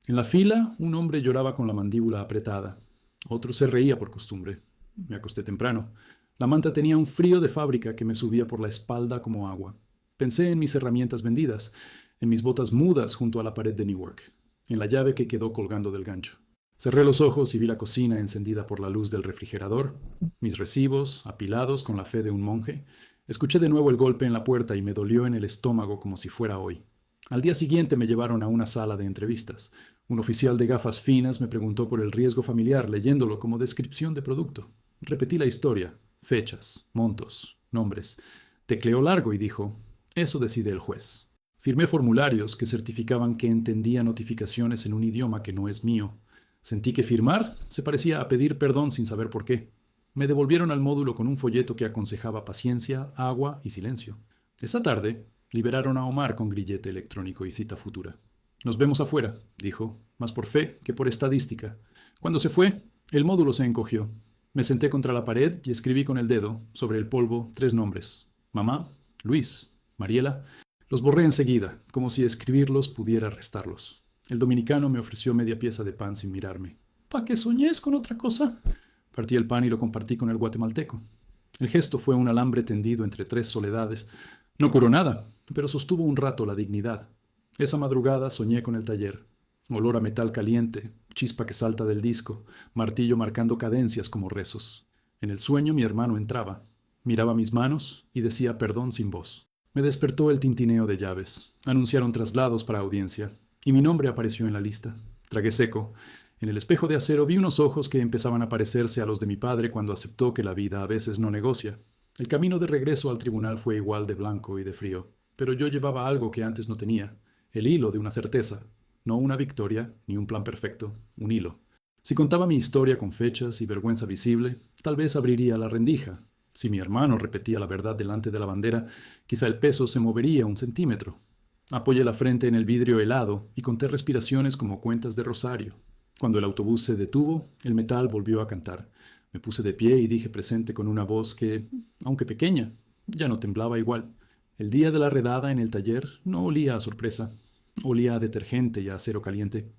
En la fila, un hombre lloraba con la mandíbula apretada. Otro se reía por costumbre. Me acosté temprano. La manta tenía un frío de fábrica que me subía por la espalda como agua. Pensé en mis herramientas vendidas, en mis botas mudas junto a la pared de Newark, en la llave que quedó colgando del gancho. Cerré los ojos y vi la cocina encendida por la luz del refrigerador, mis recibos apilados con la fe de un monje. Escuché de nuevo el golpe en la puerta y me dolió en el estómago como si fuera hoy. Al día siguiente me llevaron a una sala de entrevistas. Un oficial de gafas finas me preguntó por el riesgo familiar, leyéndolo como descripción de producto. Repetí la historia, fechas, montos, nombres. Tecleó largo y dijo: «Eso decide el juez». Firmé formularios que certificaban que entendía notificaciones en un idioma que no es mío. Sentí que firmar se parecía a pedir perdón sin saber por qué. Me devolvieron al módulo con un folleto que aconsejaba paciencia, agua y silencio. Esa tarde liberaron a Omar con grillete electrónico y cita futura. «Nos vemos afuera», dijo, más por fe que por estadística. Cuando se fue, el módulo se encogió. Me senté contra la pared y escribí con el dedo, sobre el polvo, 3 nombres: Mamá, Luis, Mariela. Los borré enseguida, como si escribirlos pudiera restarlos. El dominicano me ofreció media pieza de pan sin mirarme. «¿Pa que soñés con otra cosa?» Partí el pan y lo compartí con el guatemalteco. El gesto fue un alambre tendido entre 3 soledades. No curó nada, pero sostuvo un rato la dignidad. Esa madrugada soñé con el taller. Olor a metal caliente, chispa que salta del disco, martillo marcando cadencias como rezos. En el sueño mi hermano entraba, miraba mis manos y decía perdón sin voz. Me despertó el tintineo de llaves. Anunciaron traslados para audiencia, y mi nombre apareció en la lista. Tragué seco. En el espejo de acero vi unos ojos que empezaban a parecerse a los de mi padre cuando aceptó que la vida a veces no negocia. El camino de regreso al tribunal fue igual de blanco y de frío, pero yo llevaba algo que antes no tenía, el hilo de una certeza. No una victoria, ni un plan perfecto, un hilo. Si contaba mi historia con fechas y vergüenza visible, tal vez abriría la rendija. Si mi hermano repetía la verdad delante de la bandera, quizá el peso se movería un centímetro. Apoyé la frente en el vidrio helado y conté respiraciones como cuentas de rosario. Cuando el autobús se detuvo, el metal volvió a cantar. Me puse de pie y dije presente con una voz que, aunque pequeña, ya no temblaba igual. El día de la redada en el taller no olía a sorpresa. Olía a detergente y a acero caliente.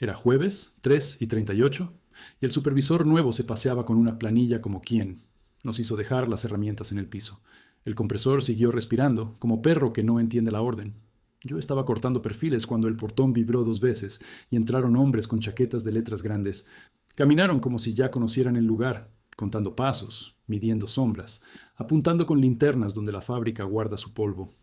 Era jueves, 3:38, y el supervisor nuevo se paseaba con una planilla como quien. Nos hizo dejar las herramientas en el piso. El compresor siguió respirando, como perro que no entiende la orden. Yo estaba cortando perfiles cuando el portón vibró 2 veces y entraron hombres con chaquetas de letras grandes. Caminaron como si ya conocieran el lugar, contando pasos, midiendo sombras, apuntando con linternas donde la fábrica guarda su polvo.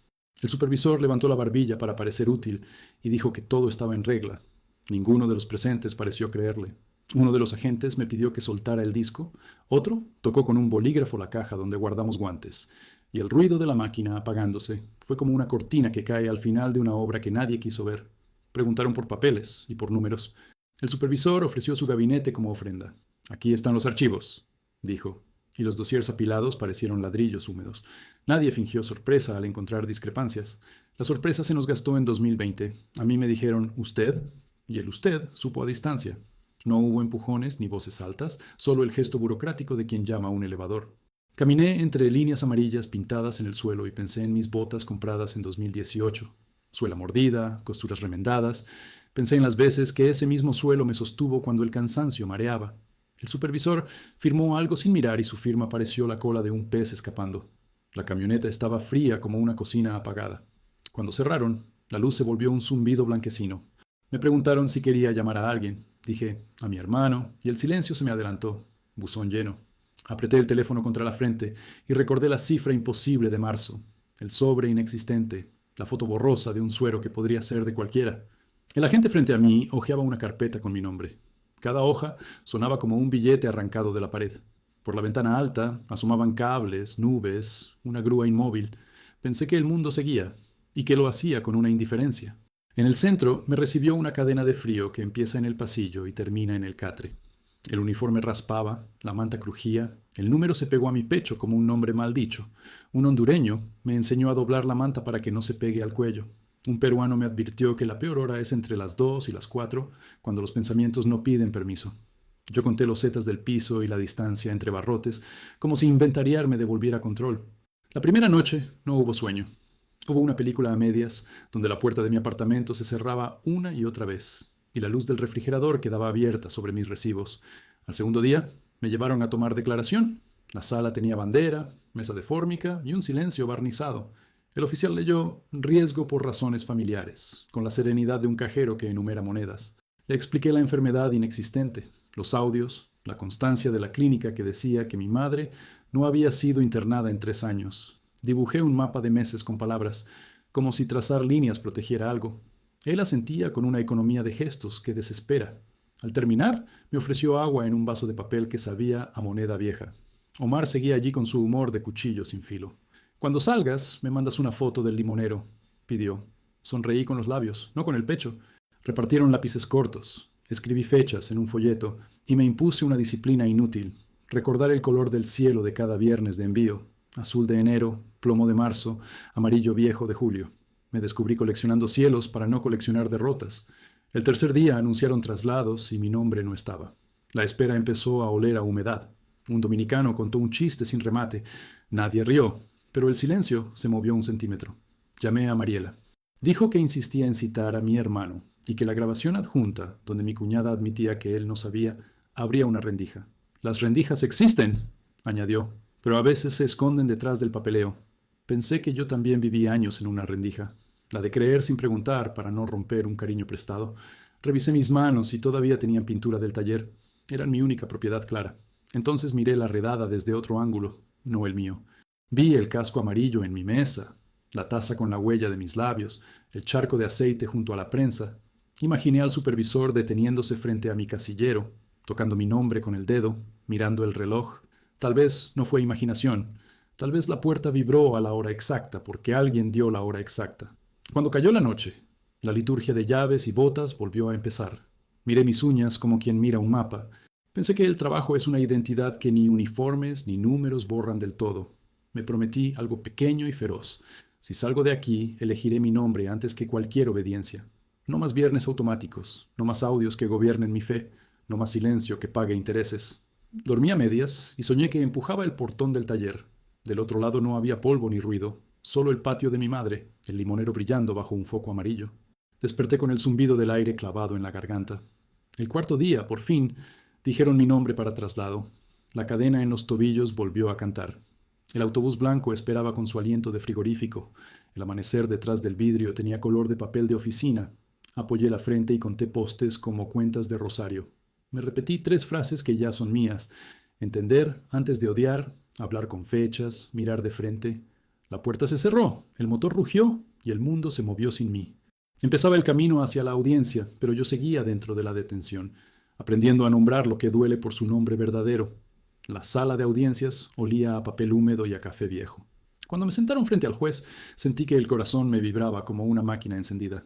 El supervisor levantó la barbilla para parecer útil y dijo que todo estaba en regla. Ninguno de los presentes pareció creerle. Uno de los agentes me pidió que soltara el disco, otro tocó con un bolígrafo la caja donde guardamos guantes, y el ruido de la máquina apagándose fue como una cortina que cae al final de una obra que nadie quiso ver. Preguntaron por papeles y por números. El supervisor ofreció su gabinete como ofrenda. Aquí están los archivos, dijo, y los dossiers apilados parecieron ladrillos húmedos. Nadie fingió sorpresa al encontrar discrepancias. La sorpresa se nos gastó en 2020. A mí me dijeron «usted», y el «usted» supo a distancia. No hubo empujones ni voces altas, solo el gesto burocrático de quien llama a un elevador. Caminé entre líneas amarillas pintadas en el suelo y pensé en mis botas compradas en 2018. Suela mordida, costuras remendadas. Pensé en las veces que ese mismo suelo me sostuvo cuando el cansancio mareaba. El supervisor firmó algo sin mirar y su firma pareció la cola de un pez escapando. La camioneta estaba fría como una cocina apagada. Cuando cerraron, la luz se volvió un zumbido blanquecino. Me preguntaron si quería llamar a alguien. Dije, a mi hermano, y el silencio se me adelantó. Buzón lleno. Apreté el teléfono contra la frente y recordé la cifra imposible de marzo, el sobre inexistente, la foto borrosa de un suero que podría ser de cualquiera. El agente frente a mí hojeaba una carpeta con mi nombre. Cada hoja sonaba como un billete arrancado de la pared. Por la ventana alta asomaban cables, nubes, una grúa inmóvil. Pensé que el mundo seguía, y que lo hacía con una indiferencia. En el centro me recibió una cadena de frío que empieza en el pasillo y termina en el catre. El uniforme raspaba, la manta crujía, el número se pegó a mi pecho como un nombre mal dicho. Un hondureño me enseñó a doblar la manta para que no se pegue al cuello. Un peruano me advirtió que la peor hora es entre las 2 y las 4, cuando los pensamientos no piden permiso. Yo conté los zetas del piso y la distancia entre barrotes, como si inventariar me devolviera control. La primera noche no hubo sueño. Hubo una película a medias, donde la puerta de mi apartamento se cerraba una y otra vez, y la luz del refrigerador quedaba abierta sobre mis recibos. Al segundo día, me llevaron a tomar declaración. La sala tenía bandera, mesa de fórmica y un silencio barnizado. El oficial leyó «riesgo por razones familiares», con la serenidad de un cajero que enumera monedas. Le expliqué la enfermedad inexistente, los audios, la constancia de la clínica que decía que mi madre no había sido internada en 3 años. Dibujé un mapa de meses con palabras, como si trazar líneas protegiera algo. Él asentía con una economía de gestos que desespera. Al terminar, me ofreció agua en un vaso de papel que sabía a moneda vieja. Omar seguía allí con su humor de cuchillo sin filo. «Cuando salgas, me mandas una foto del limonero», pidió. Sonreí con los labios, no con el pecho. Repartieron lápices cortos. Escribí fechas en un folleto y me impuse una disciplina inútil. Recordar el color del cielo de cada viernes de envío. Azul de enero, plomo de marzo, amarillo viejo de julio. Me descubrí coleccionando cielos para no coleccionar derrotas. El tercer día anunciaron traslados y mi nombre no estaba. La espera empezó a oler a humedad. Un dominicano contó un chiste sin remate. Nadie rió, pero el silencio se movió un centímetro. Llamé a Mariela. Dijo que insistía en citar a mi hermano y que la grabación adjunta, donde mi cuñada admitía que él no sabía, habría una rendija. «Las rendijas existen», añadió, «pero a veces se esconden detrás del papeleo». Pensé que yo también viví años en una rendija, la de creer sin preguntar para no romper un cariño prestado, Revisé mis manos y todavía tenían pintura del taller. Eran mi única propiedad clara. Entonces miré la redada desde otro ángulo, no el mío. Vi el casco amarillo en mi mesa, la taza con la huella de mis labios, el charco de aceite junto a la prensa. Imaginé al supervisor deteniéndose frente a mi casillero, tocando mi nombre con el dedo, mirando el reloj. Tal vez no fue imaginación. Tal vez la puerta vibró a la hora exacta porque alguien dio la hora exacta. Cuando cayó la noche, la liturgia de llaves y botas volvió a empezar. Miré mis uñas como quien mira un mapa. Pensé que el trabajo es una identidad que ni uniformes ni números borran del todo. Me prometí algo pequeño y feroz. Si salgo de aquí, elegiré mi nombre antes que cualquier obediencia. No más viernes automáticos, no más audios que gobiernen mi fe, no más silencio que pague intereses. Dormí a medias y soñé que empujaba el portón del taller. Del otro lado no había polvo ni ruido, solo el patio de mi madre, el limonero brillando bajo un foco amarillo. Desperté con el zumbido del aire clavado en la garganta. El cuarto día, por fin, dijeron mi nombre para traslado. La cadena en los tobillos volvió a cantar. El autobús blanco esperaba con su aliento de frigorífico. El amanecer detrás del vidrio tenía color de papel de oficina. Apoyé la frente y conté postes como cuentas de rosario. Me repetí 3 frases que ya son mías. Entender antes de odiar, hablar con fechas, mirar de frente. La puerta se cerró, el motor rugió y el mundo se movió sin mí. Empezaba el camino hacia la audiencia, pero yo seguía dentro de la detención, aprendiendo a nombrar lo que duele por su nombre verdadero. La sala de audiencias olía a papel húmedo y a café viejo. Cuando me sentaron frente al juez, sentí que el corazón me vibraba como una máquina encendida.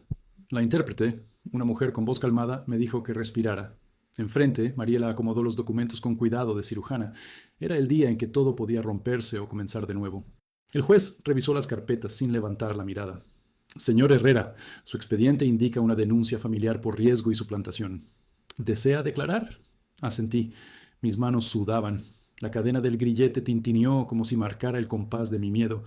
La intérprete, una mujer con voz calmada, me dijo que respirara. Enfrente, Mariela acomodó los documentos con cuidado de cirujana. Era el día en que todo podía romperse o comenzar de nuevo. El juez revisó las carpetas sin levantar la mirada. Señor Herrera, su expediente indica una denuncia familiar por riesgo y suplantación. ¿Desea declarar? Asentí. Mis manos sudaban. La cadena del grillete tintineó como si marcara el compás de mi miedo.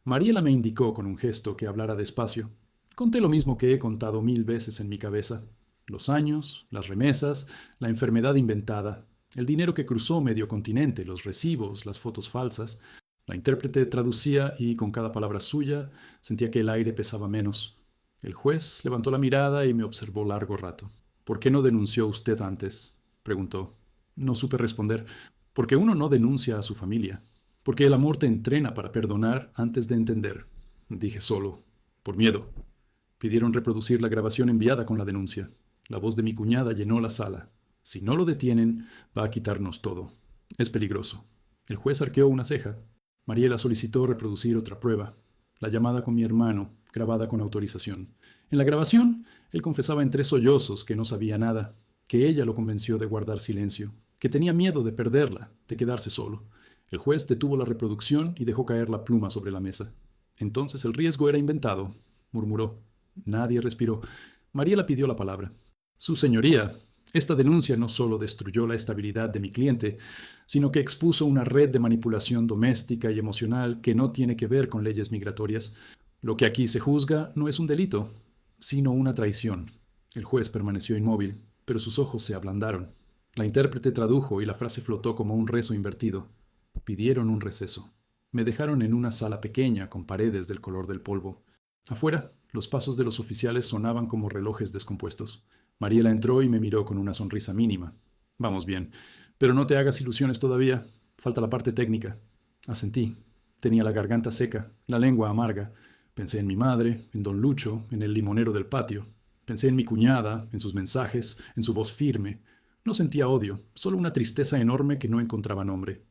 Mariela me indicó con un gesto que hablara despacio. Conté lo mismo que he contado 1000 veces en mi cabeza. Los años, las remesas, la enfermedad inventada, el dinero que cruzó medio continente, los recibos, las fotos falsas. La intérprete traducía y con cada palabra suya sentía que el aire pesaba menos. El juez levantó la mirada y me observó largo rato. ¿Por qué no denunció usted antes?, preguntó. No supe responder. Porque uno no denuncia a su familia. Porque el amor te entrena para perdonar antes de entender. Dije solo. Por miedo. Pidieron reproducir la grabación enviada con la denuncia. La voz de mi cuñada llenó la sala. Si no lo detienen, va a quitarnos todo. Es peligroso. El juez arqueó una ceja. Mariela solicitó reproducir otra prueba, la llamada con mi hermano, grabada con autorización. En la grabación, él confesaba en 3 sollozos que no sabía nada, que ella lo convenció de guardar silencio, que tenía miedo de perderla, de quedarse solo. El juez detuvo la reproducción y dejó caer la pluma sobre la mesa. Entonces el riesgo era inventado, murmuró. Nadie respiró. Mariela pidió la palabra. Su señoría, esta denuncia no solo destruyó la estabilidad de mi cliente, sino que expuso una red de manipulación doméstica y emocional que no tiene que ver con leyes migratorias. Lo que aquí se juzga no es un delito, sino una traición. El juez permaneció inmóvil, pero sus ojos se ablandaron. La intérprete tradujo y la frase flotó como un rezo invertido. Pidieron un receso. Me dejaron en una sala pequeña con paredes del color del polvo. Afuera, los pasos de los oficiales sonaban como relojes descompuestos. Mariela entró y me miró con una sonrisa mínima. Vamos bien, pero no te hagas ilusiones todavía. Falta la parte técnica. Asentí. Tenía la garganta seca, la lengua amarga. Pensé en mi madre, en don Lucho, en el limonero del patio. Pensé en mi cuñada, en sus mensajes, en su voz firme. No sentía odio, solo una tristeza enorme que no encontraba nombre.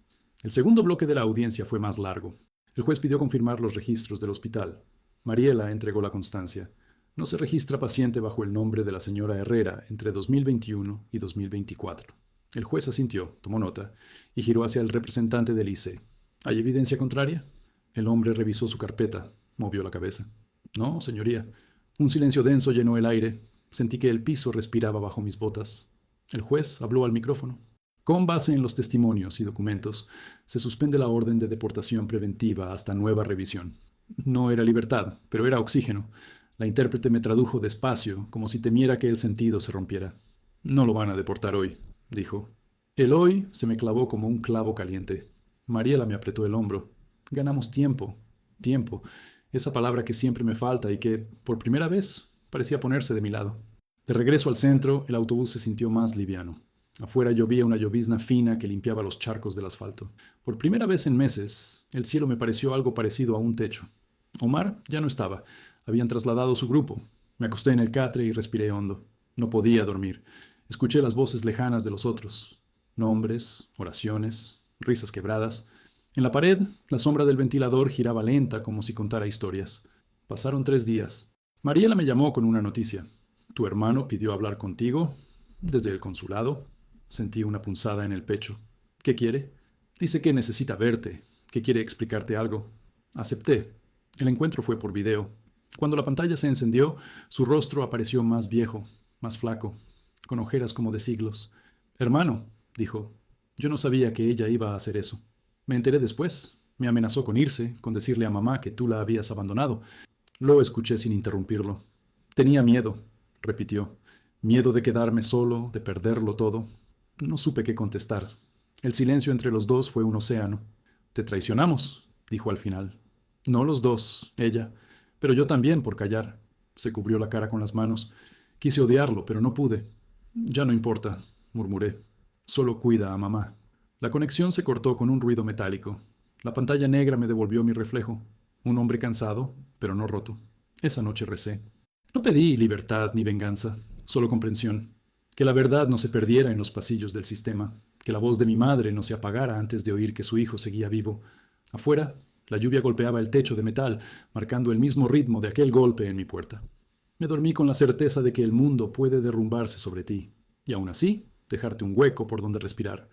El segundo bloque de la audiencia fue más largo. El juez pidió confirmar los registros del hospital. Mariela entregó la constancia. No se registra paciente bajo el nombre de la señora Herrera entre 2021 y 2024. El juez asintió, tomó nota, y giró hacia el representante del ICE. ¿Hay evidencia contraria? El hombre revisó su carpeta, movió la cabeza. No, señoría. Un silencio denso llenó el aire. Sentí que el piso respiraba bajo mis botas. El juez habló al micrófono. Con base en los testimonios y documentos, se suspende la orden de deportación preventiva hasta nueva revisión. No era libertad, pero era oxígeno. La intérprete me tradujo despacio, como si temiera que el sentido se rompiera. No lo van a deportar hoy, dijo. El hoy se me clavó como un clavo caliente. Mariela me apretó el hombro. Ganamos tiempo. Tiempo. Esa palabra que siempre me falta y que, por primera vez, parecía ponerse de mi lado. De regreso al centro, el autobús se sintió más liviano. Afuera llovía una llovizna fina que limpiaba los charcos del asfalto. Por primera vez en meses, el cielo me pareció algo parecido a un techo. Omar ya no estaba. Habían trasladado su grupo. Me acosté en el catre y respiré hondo. No podía dormir. Escuché las voces lejanas de los otros. Nombres, oraciones, risas quebradas. En la pared, la sombra del ventilador giraba lenta como si contara historias. Pasaron 3 días. Mariela me llamó con una noticia. Tu hermano pidió hablar contigo desde el consulado. Sentí una punzada en el pecho. ¿Qué quiere? Dice que necesita verte, que quiere explicarte algo. Acepté. El encuentro fue por video. Cuando la pantalla se encendió, su rostro apareció más viejo, más flaco, con ojeras como de siglos. Hermano, dijo, yo no sabía que ella iba a hacer eso. Me enteré después. Me amenazó con irse, con decirle a mamá que tú la habías abandonado. Lo escuché sin interrumpirlo. Tenía miedo, repitió. Miedo de quedarme solo, de perderlo todo. No supe qué contestar. El silencio entre los dos fue un océano. Te traicionamos, dijo al final. No los dos, ella, pero yo también por callar. Se cubrió la cara con las manos. Quise odiarlo, pero no pude. Ya no importa, murmuré. Solo cuida a mamá. La conexión se cortó con un ruido metálico. La pantalla negra me devolvió mi reflejo. Un hombre cansado, pero no roto. Esa noche recé. No pedí libertad ni venganza, solo comprensión. Que la verdad no se perdiera en los pasillos del sistema. Que la voz de mi madre no se apagara antes de oír que su hijo seguía vivo. Afuera, la lluvia golpeaba el techo de metal, marcando el mismo ritmo de aquel golpe en mi puerta. Me dormí con la certeza de que el mundo puede derrumbarse sobre ti, y aún así, dejarte un hueco por donde respirar.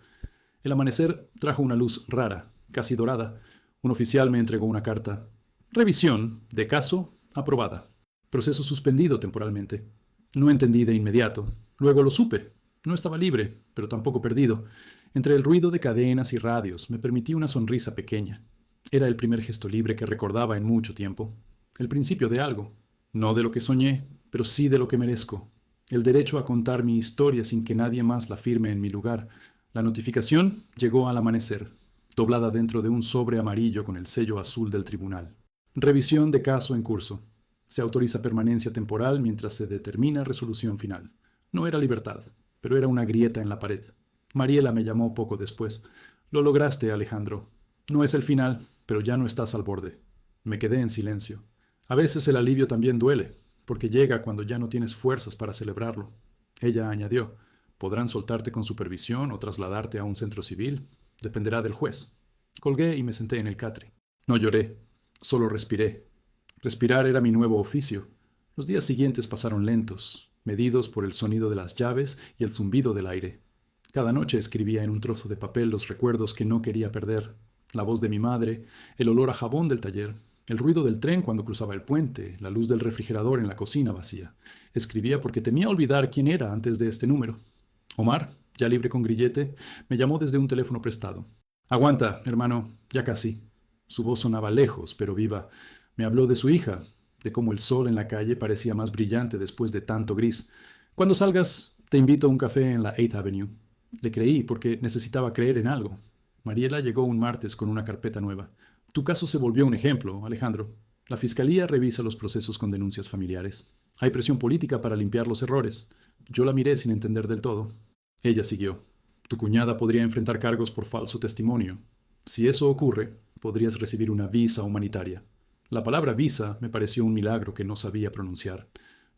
El amanecer trajo una luz rara, casi dorada. Un oficial me entregó una carta. Revisión, de caso, aprobada. Proceso suspendido temporalmente. No entendí de inmediato. Luego lo supe. No estaba libre, pero tampoco perdido. Entre el ruido de cadenas y radios me permití una sonrisa pequeña. Era el primer gesto libre que recordaba en mucho tiempo. El principio de algo. No de lo que soñé, pero sí de lo que merezco. El derecho a contar mi historia sin que nadie más la firme en mi lugar. La notificación llegó al amanecer, doblada dentro de un sobre amarillo con el sello azul del tribunal. Revisión de caso en curso. Se autoriza permanencia temporal mientras se determina resolución final. No era libertad, pero era una grieta en la pared. Mariela me llamó poco después. Lo lograste, Alejandro. No es el final, pero ya no estás al borde. Me quedé en silencio. A veces el alivio también duele, porque llega cuando ya no tienes fuerzas para celebrarlo. Ella añadió, podrán soltarte con supervisión o trasladarte a un centro civil. Dependerá del juez. Colgué y me senté en el catre. No lloré, solo respiré. Respirar era mi nuevo oficio. Los días siguientes pasaron lentos, medidos por el sonido de las llaves y el zumbido del aire. Cada noche escribía en un trozo de papel los recuerdos que no quería perder. La voz de mi madre, el olor a jabón del taller, el ruido del tren cuando cruzaba el puente, la luz del refrigerador en la cocina vacía. Escribía porque temía olvidar quién era antes de este número. Omar, ya libre con grillete, me llamó desde un teléfono prestado. Aguanta, hermano, ya casi. Su voz sonaba lejos, pero viva. Me habló de su hija, de cómo el sol en la calle parecía más brillante después de tanto gris. Cuando salgas, te invito a un café en la 8th Avenue. Le creí porque necesitaba creer en algo. Mariela llegó un martes con una carpeta nueva. Tu caso se volvió un ejemplo, Alejandro. La fiscalía revisa los procesos con denuncias familiares. Hay presión política para limpiar los errores. Yo la miré sin entender del todo. Ella siguió. Tu cuñada podría enfrentar cargos por falso testimonio. Si eso ocurre, podrías recibir una visa humanitaria. La palabra visa me pareció un milagro que no sabía pronunciar.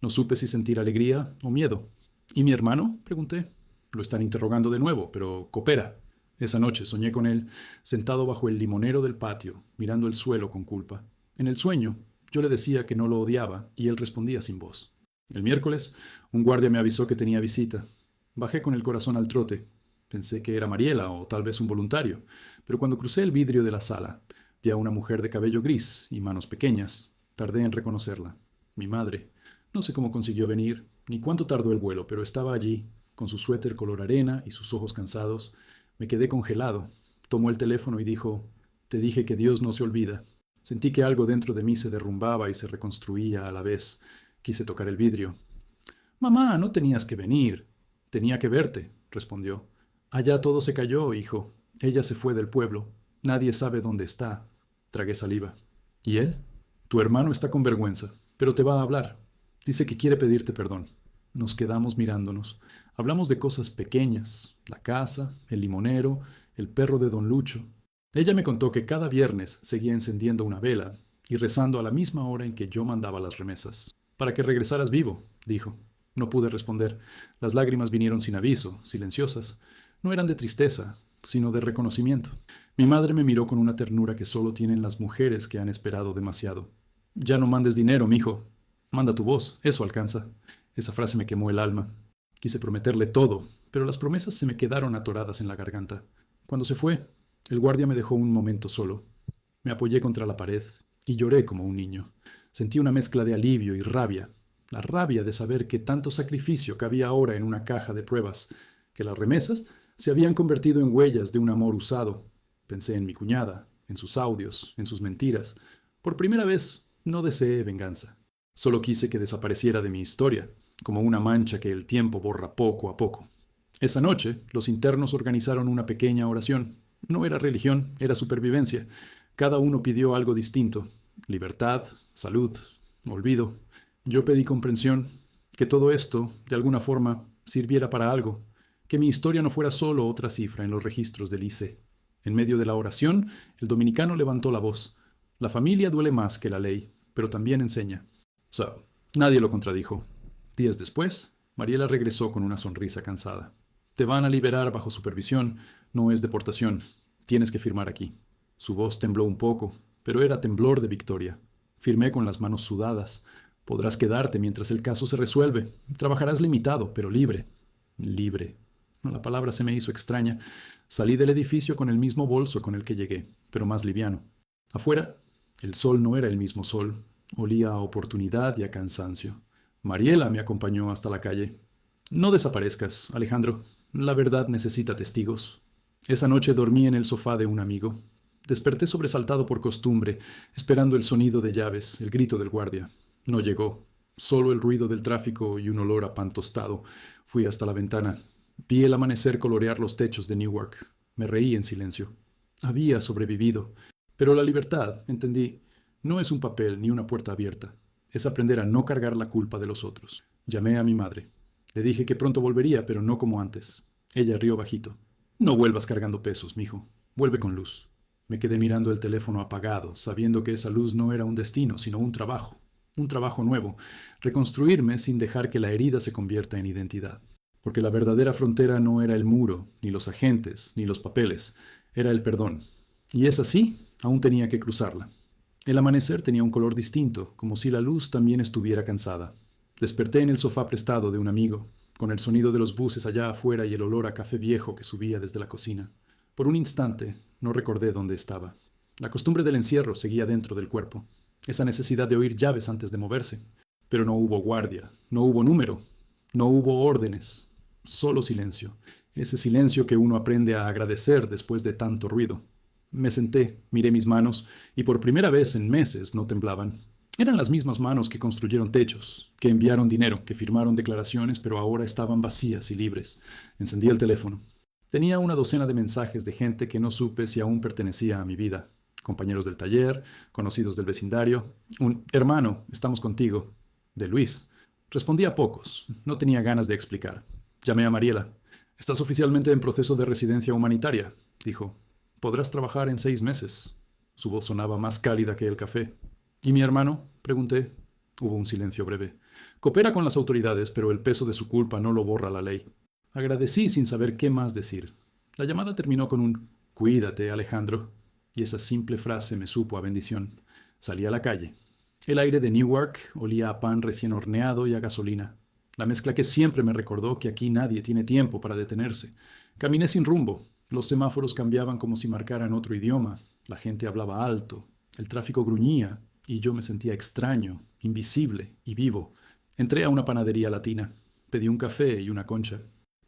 No supe si sentir alegría o miedo. ¿Y mi hermano? Pregunté. Lo están interrogando de nuevo, pero coopera. Esa noche soñé con él, sentado bajo el limonero del patio, mirando el suelo con culpa. En el sueño, yo le decía que no lo odiaba y él respondía sin voz. El miércoles, un guardia me avisó que tenía visita. Bajé con el corazón al trote. Pensé que era Mariela o tal vez un voluntario, pero cuando crucé el vidrio de la sala, vi a una mujer de cabello gris y manos pequeñas. Tardé en reconocerla. Mi madre. No sé cómo consiguió venir, ni cuánto tardó el vuelo, pero estaba allí, con su suéter color arena y sus ojos cansados. Me quedé congelado. Tomó el teléfono y dijo, te dije que Dios no se olvida. Sentí que algo dentro de mí se derrumbaba y se reconstruía a la vez. Quise tocar el vidrio. Mamá, no tenías que venir. Tenía que verte, respondió. Allá todo se cayó, hijo. Ella se fue del pueblo. Nadie sabe dónde está. Tragué saliva. ¿Y él? Tu hermano está con vergüenza, pero te va a hablar. Dice que quiere pedirte perdón. Nos quedamos mirándonos. Hablamos de cosas pequeñas, la casa, el limonero, el perro de don Lucho. Ella me contó que cada viernes seguía encendiendo una vela y rezando a la misma hora en que yo mandaba las remesas. Para que regresaras vivo, dijo. No pude responder. Las lágrimas vinieron sin aviso, silenciosas. No eran de tristeza, sino de reconocimiento. Mi madre me miró con una ternura que solo tienen las mujeres que han esperado demasiado. Ya no mandes dinero, mijo. Manda tu voz, eso alcanza. Esa frase me quemó el alma. Quise prometerle todo, pero las promesas se me quedaron atoradas en la garganta. Cuando se fue, el guardia me dejó un momento solo. Me apoyé contra la pared y lloré como un niño. Sentí una mezcla de alivio y rabia. La rabia de saber que tanto sacrificio cabía ahora en una caja de pruebas, que las remesas se habían convertido en huellas de un amor usado. Pensé en mi cuñada, en sus audios, en sus mentiras. Por primera vez no deseé venganza. Solo quise que desapareciera de mi historia, como una mancha que el tiempo borra poco a poco. Esa noche, los internos organizaron una pequeña oración. No era religión, era supervivencia. Cada uno pidió algo distinto. Libertad, salud, olvido. Yo pedí comprensión, que todo esto, de alguna forma, sirviera para algo, que mi historia no fuera solo otra cifra en los registros del ICE. En medio de la oración, el dominicano levantó la voz. La familia duele más que la ley, pero también enseña. Nadie lo contradijo. Días después, Mariela regresó con una sonrisa cansada. Te van a liberar bajo supervisión, no es deportación. Tienes que firmar aquí. Su voz tembló un poco, pero era temblor de victoria. Firmé con las manos sudadas. Podrás quedarte mientras el caso se resuelve. Trabajarás limitado, pero libre. Libre. La palabra se me hizo extraña. Salí del edificio con el mismo bolso con el que llegué, pero más liviano. Afuera, el sol no era el mismo sol. Olía a oportunidad y a cansancio. Mariela me acompañó hasta la calle. No desaparezcas, Alejandro. La verdad necesita testigos. Esa noche dormí en el sofá de un amigo. Desperté sobresaltado por costumbre, esperando el sonido de llaves, el grito del guardia. No llegó. Solo el ruido del tráfico y un olor a pan tostado. Fui hasta la ventana. Vi el amanecer colorear los techos de Newark. Me reí en silencio. Había sobrevivido. Pero la libertad, entendí, no es un papel ni una puerta abierta. Es aprender a no cargar la culpa de los otros. Llamé a mi madre. Le dije que pronto volvería, pero no como antes. Ella rió bajito. No vuelvas cargando pesos, mijo. Vuelve con luz. Me quedé mirando el teléfono apagado, sabiendo que esa luz no era un destino, sino un trabajo. Un trabajo nuevo. Reconstruirme sin dejar que la herida se convierta en identidad. Porque la verdadera frontera no era el muro, ni los agentes, ni los papeles. Era el perdón. Y esa sí, aún tenía que cruzarla. El amanecer tenía un color distinto, como si la luz también estuviera cansada. Desperté en el sofá prestado de un amigo, con el sonido de los buses allá afuera y el olor a café viejo que subía desde la cocina. Por un instante, no recordé dónde estaba. La costumbre del encierro seguía dentro del cuerpo. Esa necesidad de oír llaves antes de moverse. Pero no hubo guardia, no hubo número, no hubo órdenes. Solo silencio. Ese silencio que uno aprende a agradecer después de tanto ruido. Me senté, miré mis manos, y por primera vez en meses no temblaban. Eran las mismas manos que construyeron techos, que enviaron dinero, que firmaron declaraciones, pero ahora estaban vacías y libres. Encendí el teléfono. Tenía una docena de mensajes de gente que no supe si aún pertenecía a mi vida. Compañeros del taller, conocidos del vecindario. Un hermano, estamos contigo. De Luis. Respondí a pocos. No tenía ganas de explicar. Llamé a Mariela. Estás oficialmente en proceso de residencia humanitaria, dijo. Podrás trabajar en 6 meses. Su voz sonaba más cálida que el café. ¿Y mi hermano? Pregunté. Hubo un silencio breve. Coopera con las autoridades, pero el peso de su culpa no lo borra la ley. Agradecí sin saber qué más decir. La llamada terminó con un «Cuídate, Alejandro», y esa simple frase me supo a bendición. Salí a la calle. El aire de Newark olía a pan recién horneado y a gasolina. La mezcla que siempre me recordó que aquí nadie tiene tiempo para detenerse. Caminé sin rumbo. Los semáforos cambiaban como si marcaran otro idioma. La gente hablaba alto. El tráfico gruñía y yo me sentía extraño, invisible y vivo. Entré a una panadería latina. Pedí un café y una concha.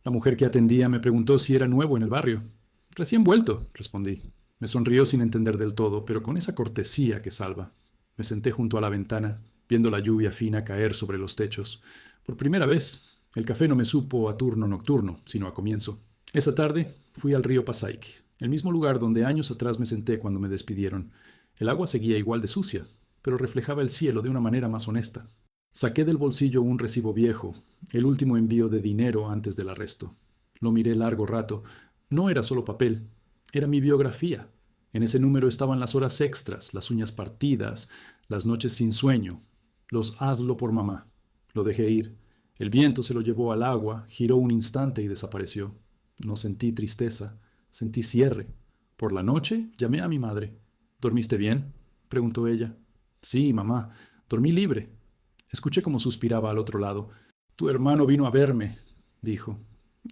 La mujer que atendía me preguntó si era nuevo en el barrio. Recién vuelto, respondí. Me sonrió sin entender del todo, pero con esa cortesía que salva. Me senté junto a la ventana, viendo la lluvia fina caer sobre los techos. Por primera vez, el café no me supo a turno nocturno, sino a comienzo. Esa tarde fui al río Passaic, el mismo lugar donde años atrás me senté cuando me despidieron. El agua seguía igual de sucia, pero reflejaba el cielo de una manera más honesta. Saqué del bolsillo un recibo viejo, el último envío de dinero antes del arresto. Lo miré largo rato. No era solo papel, era mi biografía. En ese número estaban las horas extras, las uñas partidas, las noches sin sueño, los hazlo por mamá. Lo dejé ir. El viento se lo llevó al agua, giró un instante y desapareció. No sentí tristeza, sentí cierre. Por la noche llamé a mi madre. ¿Dormiste bien?, preguntó ella. Sí, mamá, dormí libre. Escuché cómo suspiraba al otro lado. Tu hermano vino a verme, dijo.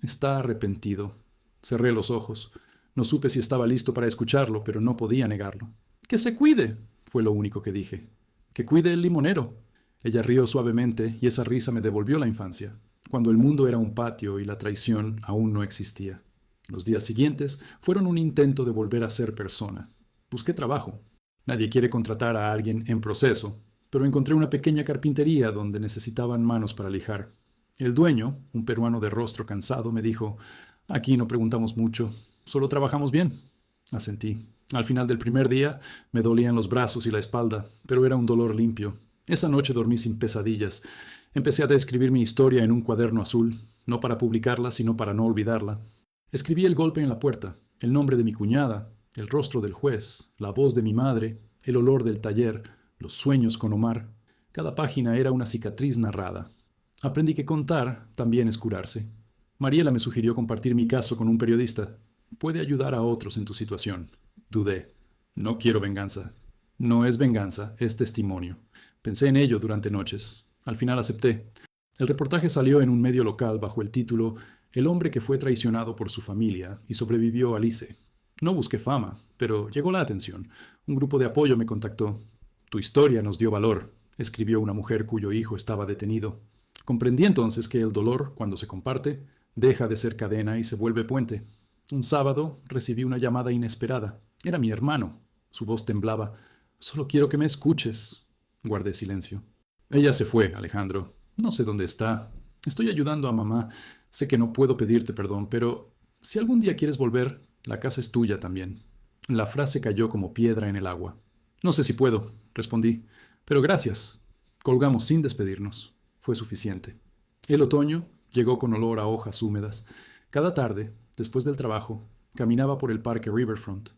Está arrepentido. Cerré los ojos. No supe si estaba listo para escucharlo, pero no podía negarlo. Que se cuide, fue lo único que dije. Que cuide el limonero. Ella rió suavemente y esa risa me devolvió la infancia, cuando el mundo era un patio y la traición aún no existía. Los días siguientes fueron un intento de volver a ser persona. Busqué trabajo. Nadie quiere contratar a alguien en proceso, pero encontré una pequeña carpintería donde necesitaban manos para lijar. El dueño, un peruano de rostro cansado, me dijo: aquí no preguntamos mucho, solo trabajamos bien. Asentí. Al final del primer día me dolían los brazos y la espalda, pero era un dolor limpio. Esa noche dormí sin pesadillas. Empecé a describir mi historia en un cuaderno azul, no para publicarla, sino para no olvidarla. Escribí el golpe en la puerta, el nombre de mi cuñada, el rostro del juez, la voz de mi madre, el olor del taller, los sueños con Omar. Cada página era una cicatriz narrada. Aprendí que contar también es curarse. Mariela me sugirió compartir mi caso con un periodista. Puede ayudar a otros en tu situación. Dudé. No quiero venganza. No es venganza, es testimonio. Pensé en ello durante noches. Al final acepté. El reportaje salió en un medio local bajo el título El hombre que fue traicionado por su familia y sobrevivió al ICE. No busqué fama, pero llegó la atención. Un grupo de apoyo me contactó. Tu historia nos dio valor, escribió una mujer cuyo hijo estaba detenido. Comprendí entonces que el dolor, cuando se comparte, deja de ser cadena y se vuelve puente. Un sábado recibí una llamada inesperada. Era mi hermano. Su voz temblaba. Solo quiero que me escuches. Guardé silencio. Ella se fue, Alejandro. No sé dónde está. Estoy ayudando a mamá. Sé que no puedo pedirte perdón, pero si algún día quieres volver, la casa es tuya también. La frase cayó como piedra en el agua. No sé si puedo, respondí, pero gracias. Colgamos sin despedirnos. Fue suficiente. El otoño llegó con olor a hojas húmedas. Cada tarde, después del trabajo, caminaba por el parque Riverfront.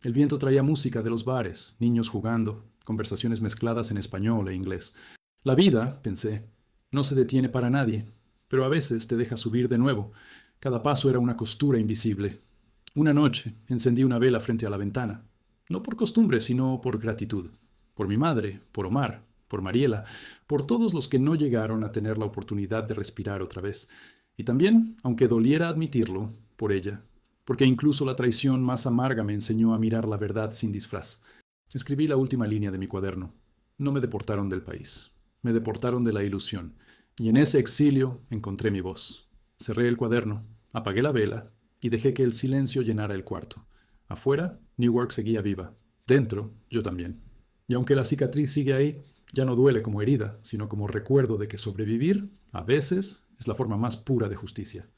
El viento traía música de los bares, niños jugando, conversaciones mezcladas en español e inglés. La vida, pensé, no se detiene para nadie, pero a veces te deja subir de nuevo. Cada paso era una costura invisible. Una noche encendí una vela frente a la ventana, no por costumbre, sino por gratitud. Por mi madre, por Omar, por Mariela, por todos los que no llegaron a tener la oportunidad de respirar otra vez. Y también, aunque doliera admitirlo, por ella, porque incluso la traición más amarga me enseñó a mirar la verdad sin disfraz. Escribí la última línea de mi cuaderno. No me deportaron del país, me deportaron de la ilusión, y en ese exilio encontré mi voz. Cerré el cuaderno, apagué la vela y dejé que el silencio llenara el cuarto. Afuera, Newark seguía viva. Dentro, yo también. Y aunque la cicatriz sigue ahí, ya no duele como herida, sino como recuerdo de que sobrevivir, a veces, es la forma más pura de justicia.